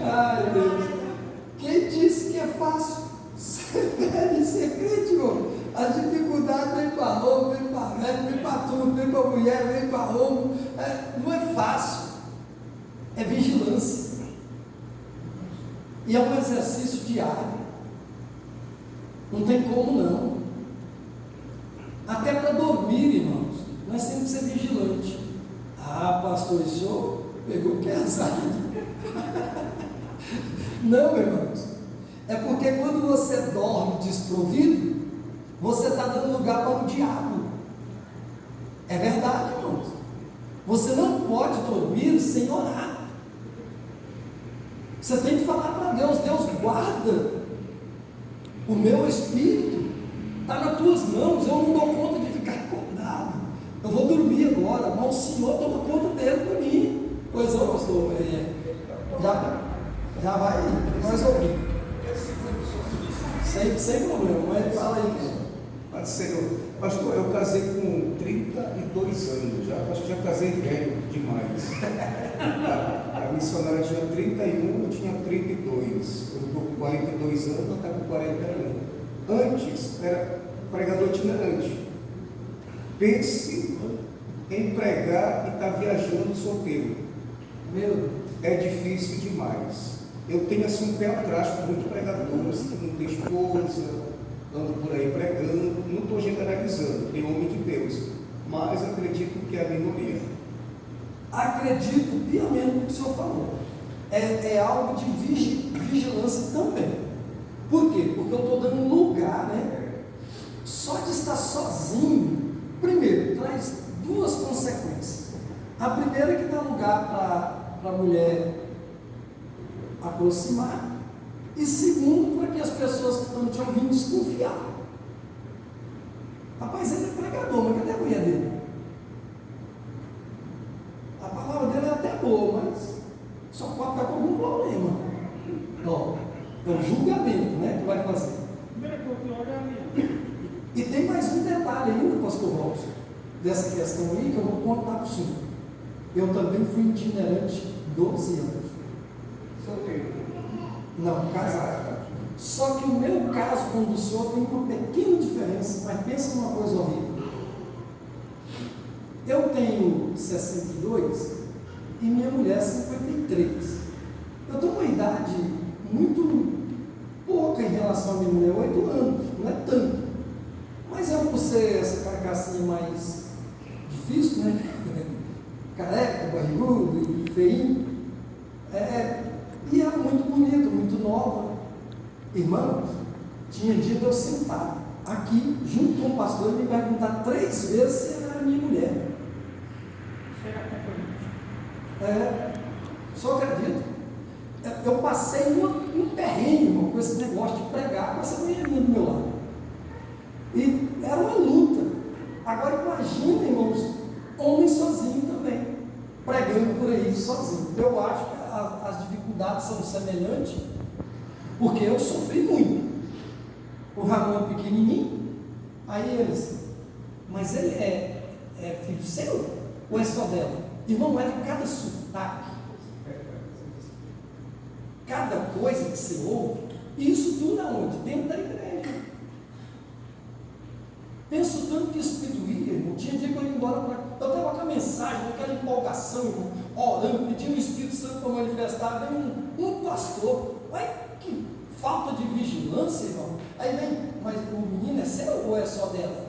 Ai, Deus. Quem disse que é fácil ser velho e ser crente, irmão? As dificuldades vêm para novo, vêm para velho, vêm para tudo, vêm para mulher, vêm para homem. Não é fácil. É vigilância. E é um exercício diário. Não tem como não. Até para dormir, irmãos, nós temos que ser vigilantes. Ah, pastor, isso pegou que azar. Não, irmãos. É porque quando você dorme desprovido, você está dando lugar para o diabo. É verdade, irmãos. Você não pode dormir sem orar. Você tem que falar para Deus: Deus, guarda o meu espírito, está nas tuas mãos, eu não dou conta de ficar acordado, eu vou dormir agora, mas o Senhor toma conta dele para mim. Pois não, pastor, já vai, nós ouvimos, sem problema, mas fala aí, Paz do Senhor. Pastor, eu casei com 32 anos já. Acho que já casei velho demais. A missionária tinha 31, eu tinha 32. Eu estou com 42 anos, ela está com 41. Antes, era pregador itinerante. Pense em pregar e estar viajando solteiro. Meu Deus. É difícil demais. Eu tenho assim um pé atrás com muitos pregadores que não tem esposa, ando por aí pregando. Não estou generalizando, tem homem de Deus, mas acredito que é a minoria. Acredito piamente no que o senhor falou. É algo de vigilância também. Por quê? Porque eu estou dando lugar, né? Só de estar sozinho, primeiro, traz duas consequências. A primeira é que dá lugar para a mulher aproximar, e segundo, para que as pessoas que estão te ouvindo desconfiar. Rapaz, ele é pregador, mas cadê a mulher dele? A palavra dele é até boa, mas só pode estar com algum problema. Ó, é o julgamento, né, que vai fazer. E tem mais um detalhe ainda, pastor Robson, dessa questão aí, que eu vou contar para o senhor. Eu também fui itinerante 12 anos. Solteiro. Não, casado. Só que o meu caso com o do senhor tem uma pequena diferença, mas pensa numa coisa horrível. Eu tenho 62 e minha mulher 53. Eu tenho uma idade muito pouca em relação à minha mulher, 8 anos, não é tanto. Mas eu, por ser essa carcassinha mais difícil, né? Careca, barrigudo e feinho, e era muito bonita, muito nova. Irmãos, tinha dia de eu sentar aqui, junto com o pastor, e me perguntar 3 vezes se ela era minha mulher. Só acredito. Eu passei um perrengue, irmão, com esse negócio de pregar com essa mulherinha do meu lado. E era uma luta. Agora imagina, irmãos, homem sozinho também, pregando por aí sozinho. Eu acho que as dificuldades são semelhantes, porque eu sofri muito. O Ramon é pequenininho, aí eles, mas ele é filho seu ou é só dela? Irmão, era cada sotaque, cada coisa que você ouve, e isso tudo aonde? Dentro da igreja. Penso tanto que isso me doía, irmão. Tinha dia que eu ia embora eu estava com a mensagem, com aquela empolgação, irmão, orando, pedindo o Espírito Santo para manifestar. Vem um pastor, mas que falta de vigilância, irmão. Aí vem, mas o menino é seu ou é só dela?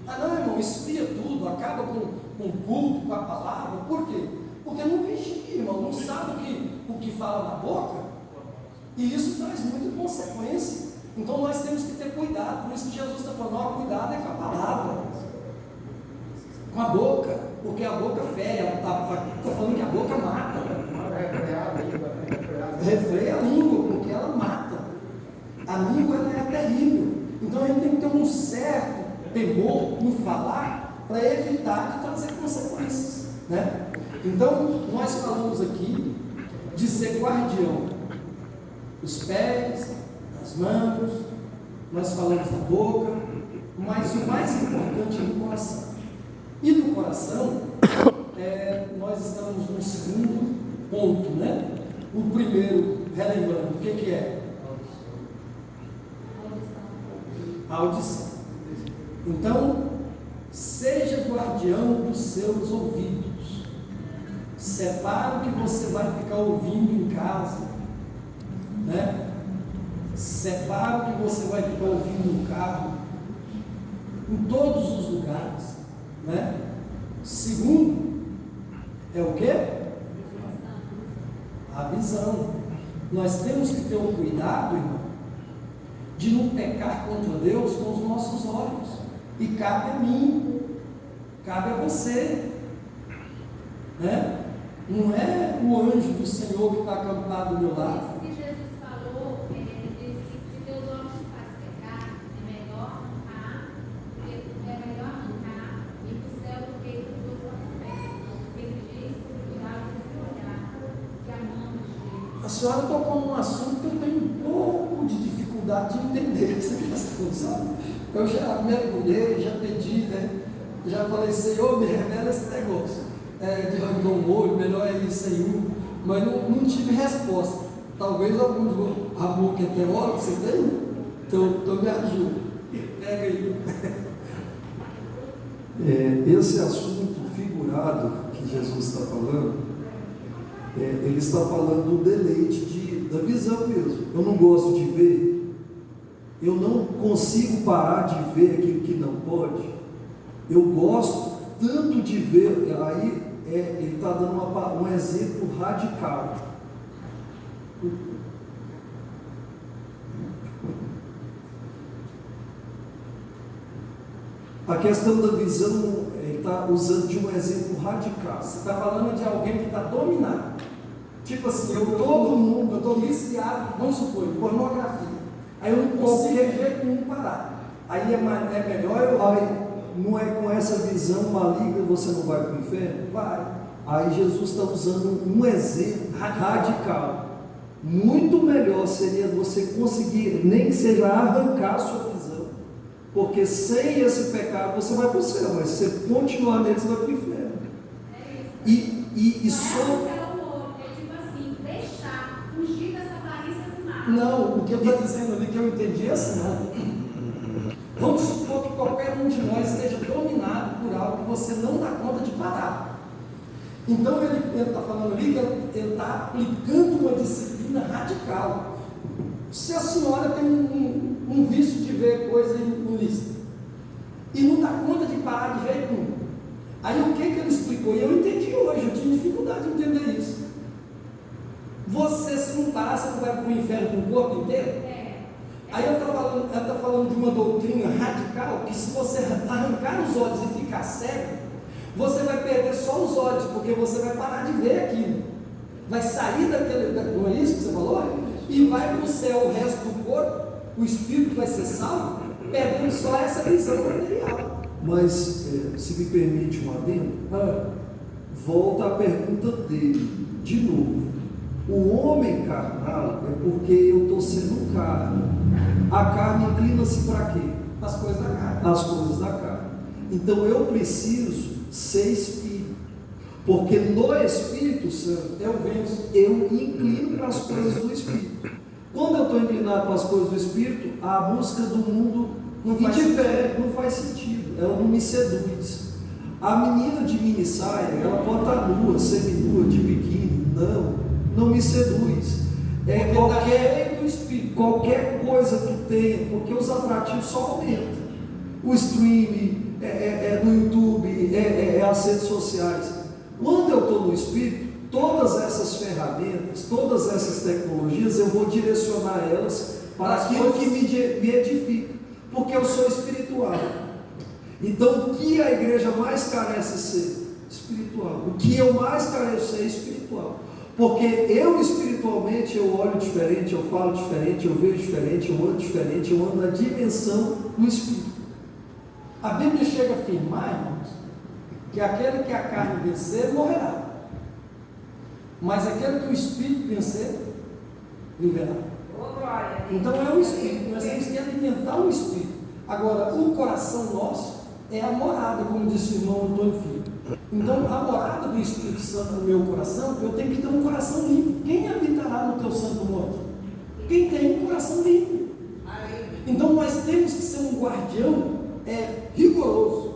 Ah não, irmão, esfria tudo, acaba com o culto, com a palavra. Por quê? Porque não vigia, irmão, não sabe o que fala na boca, e isso traz muita consequência. Então nós temos que ter cuidado. Por isso que Jesus está falando, ó, cuidado é com a palavra, com a boca, porque a boca fere. Estou falando que a boca mata. Refreia a língua, porque ela mata. A língua ela é terrível. Então a gente tem que ter um certo temor em falar para evitar de trazer consequências, né? Então nós falamos aqui de ser guardião dos pés, das mãos, nós falamos da boca, mas o mais importante é o coração. E no coração, nós estamos no segundo ponto, né? O primeiro, relembrando, o que é? A audição. Então, seja guardião dos seus ouvidos. Separe o que você vai ficar ouvindo em casa, né? Separe o que você vai ficar ouvindo no carro, em todos os lugares, né? Segundo, é o quê? A visão. Nós temos que ter um cuidado, irmão, de não pecar contra Deus com os nossos olhos. E cabe a mim, cabe a você, né? Não é o anjo do Senhor que está acampado do meu lado. Isso que Jesus falou, se teus olhos te fazem pecar, é melhor arrancar e ir para o céu do que ir para o teu fé. Ele diz, cuidado com o olhar, que a mão de Deus. A senhora tocou num assunto que eu tenho um pouco de dificuldade dificuldade de entender essa questão, sabe? Eu já mergulhei, já pedi, né? Já falei, Senhor, me revela esse negócio. De arrancar um olho, melhor é ir sem um, mas não tive resposta. Talvez alguns vão, Ramon, que é teólogo, você tem? Então me ajuda. Pega aí. Esse assunto figurado que Jesus está falando, ele está falando do deleite da visão mesmo. Eu não gosto de ver, eu não consigo parar de ver aquilo que não pode. Eu gosto tanto de ver, aí ele está dando um exemplo radical. A questão da visão, ele está usando de um exemplo radical. Você está falando de alguém que está dominado. Tipo assim, eu estou viciado, vamos supor, em pornografia. Aí eu não consigo de jeito nenhum parar. Aí é melhor eu... Não é com essa visão maligna você não vai para o inferno? Vai. Aí Jesus está usando um exemplo radical. Muito melhor seria você conseguir, nem que seja arrancar a sua visão, porque sem esse pecado você vai para o céu, mas se você continuar nele, você vai para o inferno. Fugir dessa aparência do mal. Não, o que eu estou dizendo ali que eu entendi é assim, não. Vamos supor que qualquer um de nós esteja dominado por algo que você não dá conta de parar. Então ele está falando ali que ele está aplicando uma disciplina radical. Se a senhora tem um vício de ver coisa ilícita e não dá conta de parar de jeito nenhum, aí o que ele explicou? E eu entendi hoje, eu tinha dificuldade de entender isso. Você, se não parar, você não vai para o inferno com o corpo inteiro? Aí ela está falando de uma doutrina radical, que se você arrancar os olhos e ficar cego, você vai perder só os olhos, porque você vai parar de ver aquilo. Vai sair não é isso que você falou? E vai para o céu o resto do corpo, o espírito vai ser salvo, perdendo só essa visão material. Mas, se me permite um adendo, volta à pergunta dele, de novo. O homem carnal é porque eu estou sendo carne. A carne inclina-se para quê? As coisas da carne. As coisas da carne. Então eu preciso ser espírito, porque no Espírito Santo eu inclino para as coisas do Espírito. Quando eu estou inclinado para as coisas do Espírito, a música do mundo não faz sentido, ela não me seduz. A menina de mini saia, ela pode estar nua, seminua, de biquíni, não me seduz. Qualquer coisa que tenha, porque os atrativos só aumentam. O streaming, no YouTube, as redes sociais. Quando eu estou no Espírito, todas essas ferramentas, todas essas tecnologias, eu vou direcionar elas para aquilo que me edifica, porque eu sou espiritual. Então, o que a igreja mais carece ser? Espiritual. O que eu mais careço ser? Espiritual. Porque eu espiritualmente, eu olho diferente, eu falo diferente, eu vejo diferente, eu ando diferente, eu ando na dimensão do Espírito. A Bíblia chega a afirmar, irmãos, que aquele que a carne vencer, morrerá. Mas aquele que o Espírito vencer, viverá. Então é o Espírito, nós temos que alimentar o Espírito. Agora, o coração nosso é a morada, como disse o irmão Antônio Filho. Então, a morada do Espírito Santo no meu coração, eu tenho que ter um coração limpo. Quem habitará no teu santo monte? Quem tem um coração limpo. Então, nós temos que ser um guardião rigoroso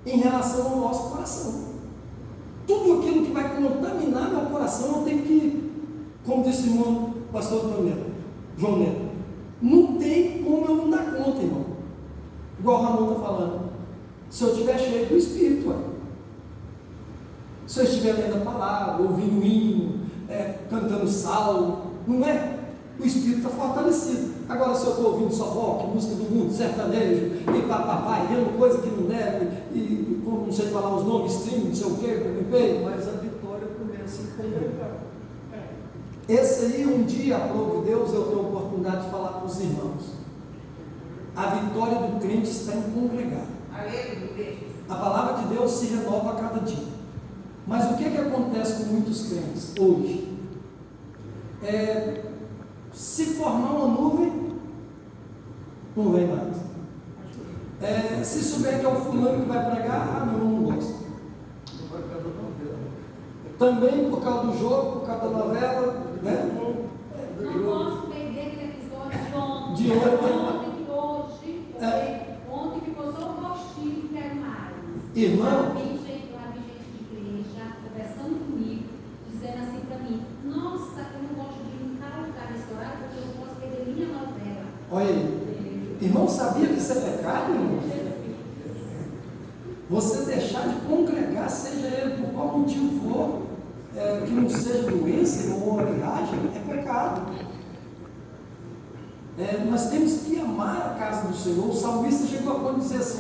em relação ao nosso coração. Tudo aquilo que vai contaminar meu coração, eu tenho que, como disse o irmão pastor João Neto, não tem como eu não dar conta, irmão. Igual o Ramon está falando. Se eu estiver cheio do Espírito, se eu estiver lendo a palavra, ouvindo hino, cantando salmo, não é? O Espírito está fortalecido. Agora, se eu estou ouvindo só rock, música do mundo, sertanejo, e papapá, e vendo coisa que não deve, e como não sei falar os nomes, streaming, não sei o quê, mas a vitória começa em congregar. Esse aí, um dia, aprove Deus, eu tenho a oportunidade de falar com os irmãos. A vitória do crente está em congregar. A palavra de Deus se renova a cada dia. Mas o que acontece com muitos crentes hoje? Se formar uma nuvem, Não vem mais. Se souber que é o fulano que vai pregar, não gosto. Não vai ficar dando novela. Também por causa do jogo, por causa da novela, né? Não posso perder aquele episódio de De ontem. ontem. Ontem ficou só o gostinho, que quero mais. Irmão. Lá vi gente de igreja conversando comigo, dizendo assim para mim: nossa, eu não gosto de ir em cada lugar nesse horário porque eu não posso perder minha novela. Olha aí. Irmão, sabia que isso é pecado, irmão? Você deixar de congregar, seja ele por qual motivo for, que não seja doença ou uma viagem, é pecado. Nós temos que amar a casa do Senhor. O salmista chegou a ponto de dizer assim,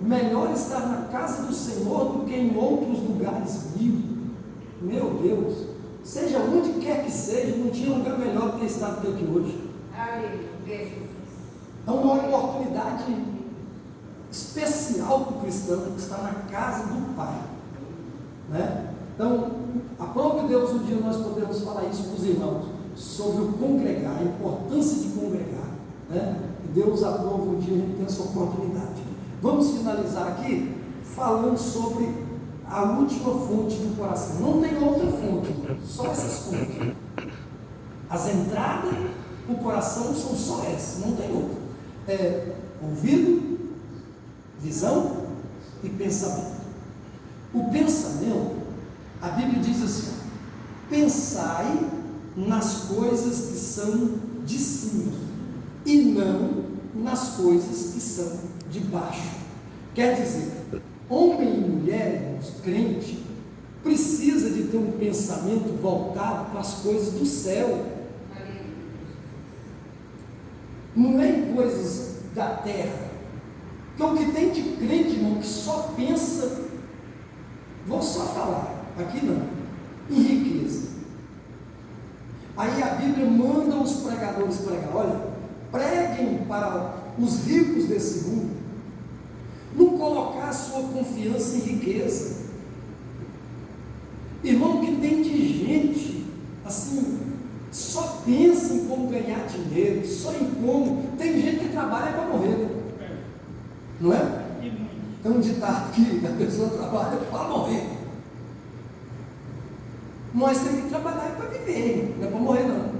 melhor estar na casa do Senhor do que em outros lugares mil. Meu Deus, seja onde quer que seja, não tinha lugar melhor do que estar do que aqui hoje. É uma oportunidade especial para o cristão que está na casa do Pai, né? Então, aprove Deus um dia nós podemos falar isso para os irmãos, sobre o congregar, a importância de congregar, né? E Deus aprova um dia a gente tem essa oportunidade. Vamos finalizar aqui falando sobre a última fonte do coração. Não tem outra fonte, só essas fontes. As entradas do coração são só essas, não tem outra. Ouvido, visão e pensamento. O pensamento, a Bíblia diz assim: pensai nas coisas que são de cima e não nas coisas que são de baixo. Quer dizer, homem e mulher, irmãos, crente, precisa de ter um pensamento voltado para as coisas do céu. Não é em coisas da terra. Porque o que tem de crente, irmão, que só pensa, vou só falar, aqui não, em riqueza. Aí a Bíblia manda os pregadores pregar, olha, preguem para os ricos desse mundo, não colocar a sua confiança em riqueza. Irmão, que tem de gente, assim, só pensa em como ganhar dinheiro, só em como, tem gente que trabalha para morrer, né? Não é? Tem um ditado que a pessoa trabalha para morrer. Nós temos que trabalhar para viver, não é para morrer não.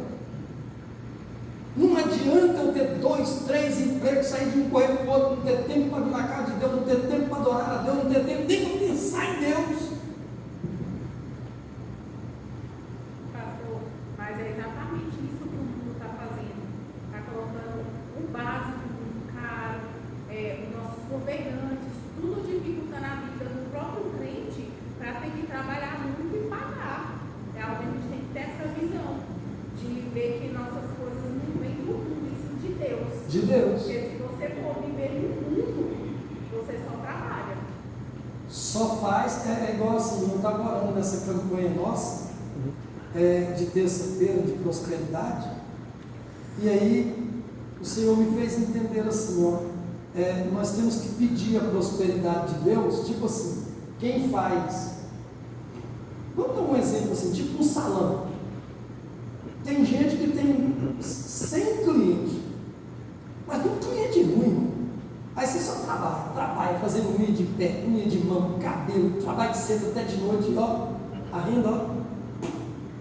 Não adianta eu ter 2, 3 empregos, sair de um correr para o outro, não ter tempo para vir na casa de Deus, não ter tempo para adorar a Deus, não ter tempo nem para pensar em Deus. Pastor, mas é exatamente isso que o mundo está fazendo. Está colocando o básico muito caro, os nossos governantes, tudo dificultando a vida do próprio crente para ter que trabalhar muito e pagar. É algo que a gente tem que ter essa visão de ver que nossas coisas não vêm do mundo, isso de Deus. De Deus. Porque se você for viver no mundo, você só trabalha. Só faz, é igual assim, eu estava orando nessa campanha nossa, de terça-feira, de prosperidade, e aí o Senhor me fez entender assim, nós temos que pedir a prosperidade de Deus, tipo assim, quem faz, vamos dar um exemplo assim, tipo um salão. Tem gente que tem 100 clientes, mas não cliente ruim. Aí você só trabalha fazendo unha de pé, unha de mão, cabelo, trabalha de cedo até de noite, a renda,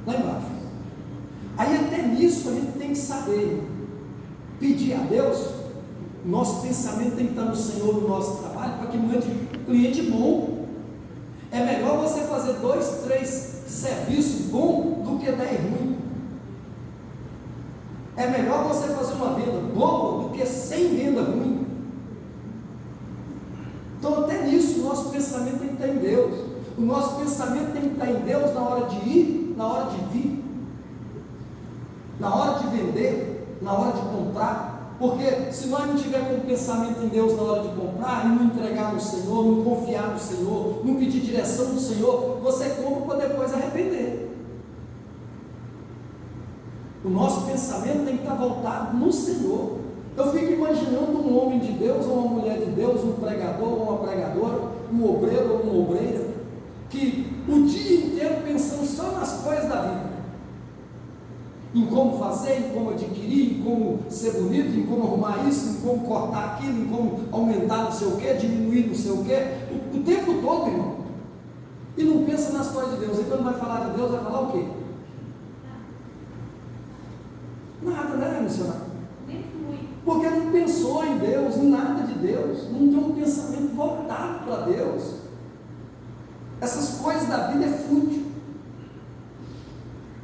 lá embaixo. Aí até nisso a gente tem que saber pedir a Deus. Nosso pensamento tem que estar no Senhor, no nosso trabalho, para que mande cliente bom. É melhor você fazer 2, 3 serviços bons do que 10 ruins. É melhor você fazer uma venda boa do que 100 vendas ruins. Então até nisso o nosso pensamento tem que estar em Deus. O nosso pensamento tem que estar em Deus na hora de ir, na hora de vir, na hora de vender, na hora de comprar. Porque se nós não tivermos com o pensamento em Deus na hora de comprar, e não entregar no Senhor, não confiar no Senhor, não pedir direção do Senhor, você compra para depois arrepender. O nosso pensamento tem que estar voltado no Senhor. Eu fico imaginando um homem de Deus, ou uma mulher de Deus, um pregador ou uma pregadora, um obreiro ou uma obreira, que o dia inteiro pensando só nas coisas da vida. em como fazer, em como adquirir, em como ser bonito, em como arrumar isso, em como cortar aquilo, em como aumentar não sei o que, diminuir não sei o que, o tempo todo, irmão. E não pensa nas coisas de Deus. E quando vai falar de Deus, vai falar o quê? Nada, né, missionário? Nem fui. Porque não pensou em Deus, em nada de Deus, não tem um pensamento voltado para Deus. Essas coisas da vida é fútil.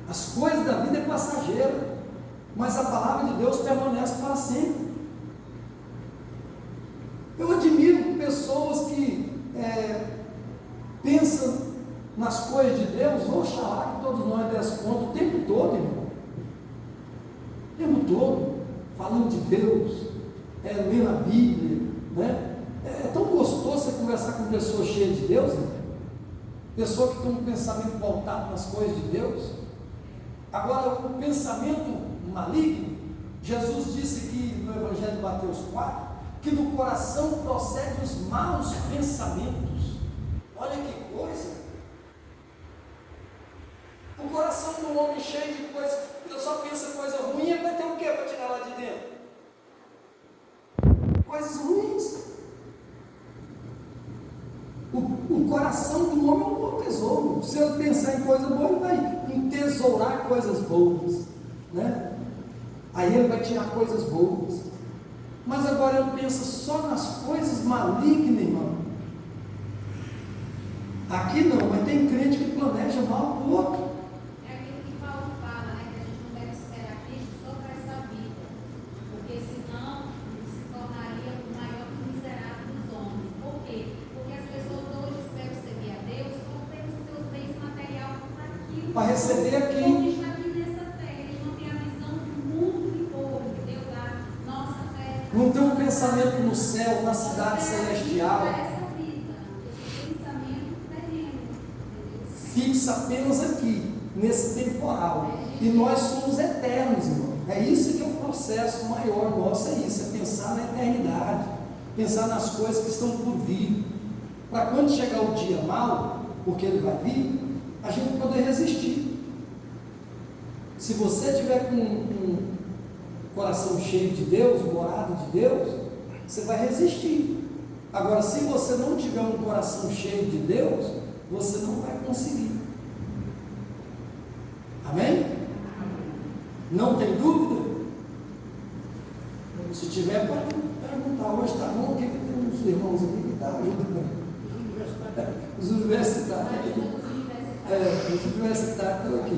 As coisas da vida é passageira, mas a palavra de Deus permanece para sempre. Eu admiro pessoas que pensam nas coisas de Deus, oxalá que todos nós dessemos conta o tempo todo, irmão. O tempo todo, falando de Deus, lendo a Bíblia, né? É tão gostoso você conversar com pessoas cheias de Deus, né? Pessoa que tem um pensamento voltado nas coisas de Deus. Agora, o pensamento maligno, Jesus disse que no Evangelho de Mateus 4, que do coração procedem os maus pensamentos. Olha que coisa! O coração do homem cheio de coisas, ele só pensa coisa ruim, ele vai ter o que para tirar lá de dentro? Coisas ruins. O coração do homem é um bom tesouro. Se ele pensar em coisa boa, ele vai entesourar coisas boas, né? Aí ele vai tirar coisas boas. Mas agora ele pensa só nas coisas malignas, irmão. Aqui não, mas tem crente que planeja mal para o outro. É aquilo que Paulo fala, né? Que a gente não deve esperar Cristo só para essa vida, porque senão se tornaria o maior dos miseráveis dos homens. Por quê? Porque as pessoas hoje esperam servir a Deus só pelos seus bens materiais para aquilo. Para receber aqui. Como está aqui nessa terra, eles não têm a visão do mundo que pouco, que Deus dá, nossa terra. Não tem um pensamento no céu, na cidade celestial. Essa vida, esse pensamento terreno, entendeu? Fixa apenas aqui, nesse temporal. E nós somos eternos, irmão. É isso que é o processo maior nosso, é isso, é pensar na eternidade, pensar nas coisas que estão por vir. Para quando chegar o dia mau, porque ele vai vir, a gente poder resistir. Se você tiver com um coração cheio de Deus, morado de Deus, você vai resistir. Agora, se você não tiver um coração cheio de Deus, você não vai conseguir. Amém? Não tem dúvida? Se tiver, pode perguntar. Hoje está bom, aqui que tem uns irmãos aqui que estão ajudando. Os universitários. Os universitários estão aqui.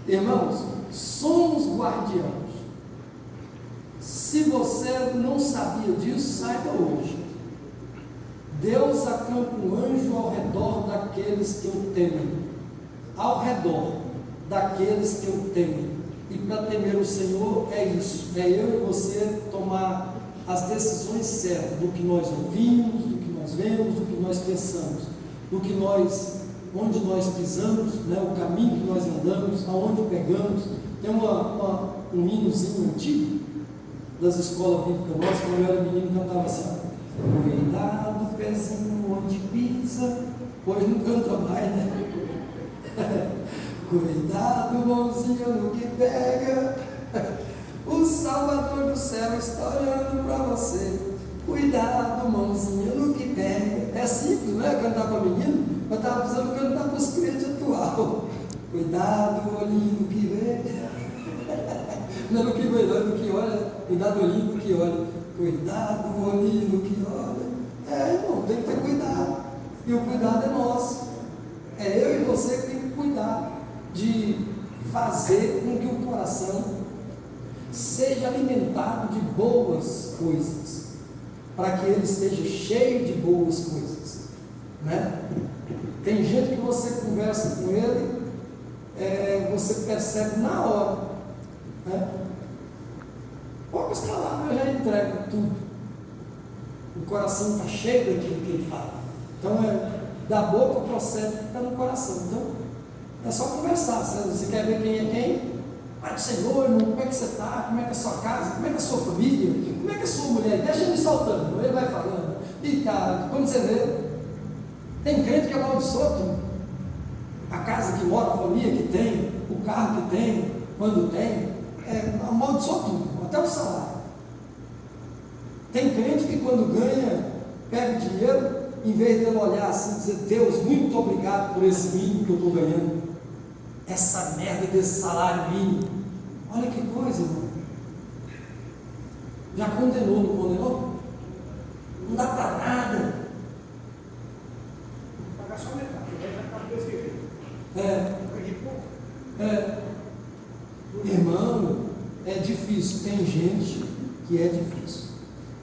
Irmãos, somos guardiãos. Se você não sabia disso, saiba hoje. Deus acampa um anjo ao redor daqueles que o temem. Ao redor daqueles que o temem. E para temer o Senhor é isso. É eu e você tomar as decisões certas do que nós ouvimos, do que nós vemos, do que nós pensamos, onde nós pisamos, né, o caminho que nós andamos, aonde pegamos. Tem um hinozinho antigo das escolas bíblicas nossas, quando eu era menino, cantava assim: cuidado, pezinho, onde pisa. Hoje não canta mais, né? Cuidado, mãozinha, no que pega. O Salvador do céu está olhando para você. Cuidado, mãozinha, no que pega. É simples, não é? Cantar para menino, mas estava precisando cantar para os crentes atual. Cuidado, olhinho no que vê. Não é no que vê, não é no que olha. Cuidado, olhinho no que olha. Cuidado, olhinho no que olha. Irmão, tem que ter cuidado. E o cuidado é nosso. É eu e você que tem que cuidar de fazer com que o coração seja alimentado de boas coisas, para que ele esteja cheio de boas coisas, né? Tem gente que você conversa com ele, você percebe na hora, né? Poucas palavras já entregam tudo. O coração está cheio daquilo que ele fala. Então da boca procede o que está no coração. Então é só conversar. Você quer ver quem é quem? Pai do Senhor, irmão, como é que você está? Como é que é a sua casa? Como é que é a sua família? Como é que é a sua mulher? Deixa ele soltando, ele vai falando. E cara, quando você vê, tem crente que amaldiçoa tudo. A casa que mora, a família que tem, o carro que tem, quando tem, amaldiçoa tudo, até o salário. Tem crente que quando ganha, pega o dinheiro, em vez de ele olhar assim e dizer, Deus, muito obrigado por esse mínimo que eu estou ganhando, essa merda desse salário mínimo, olha que coisa, irmão. Já condenou, não condenou? Não dá para nada. Pagar só metade, vai para Deus que vem. Irmão, é difícil, tem gente que é difícil,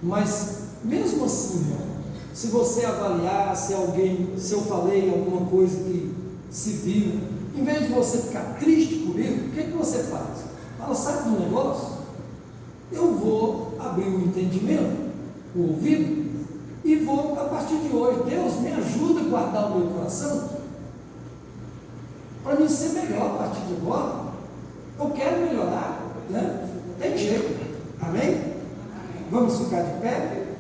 mas mesmo assim, irmão, se você avaliar, se eu falei alguma coisa que se viu, em vez de você ficar triste por isso, o que você faz? Fala, sabe do negócio? Eu vou abrir o entendimento, o ouvido, e vou, a partir de hoje, Deus me ajuda a guardar o meu coração, para mim ser melhor a partir de agora. Eu quero melhorar, né? Tem jeito, amém? Vamos ficar de pé?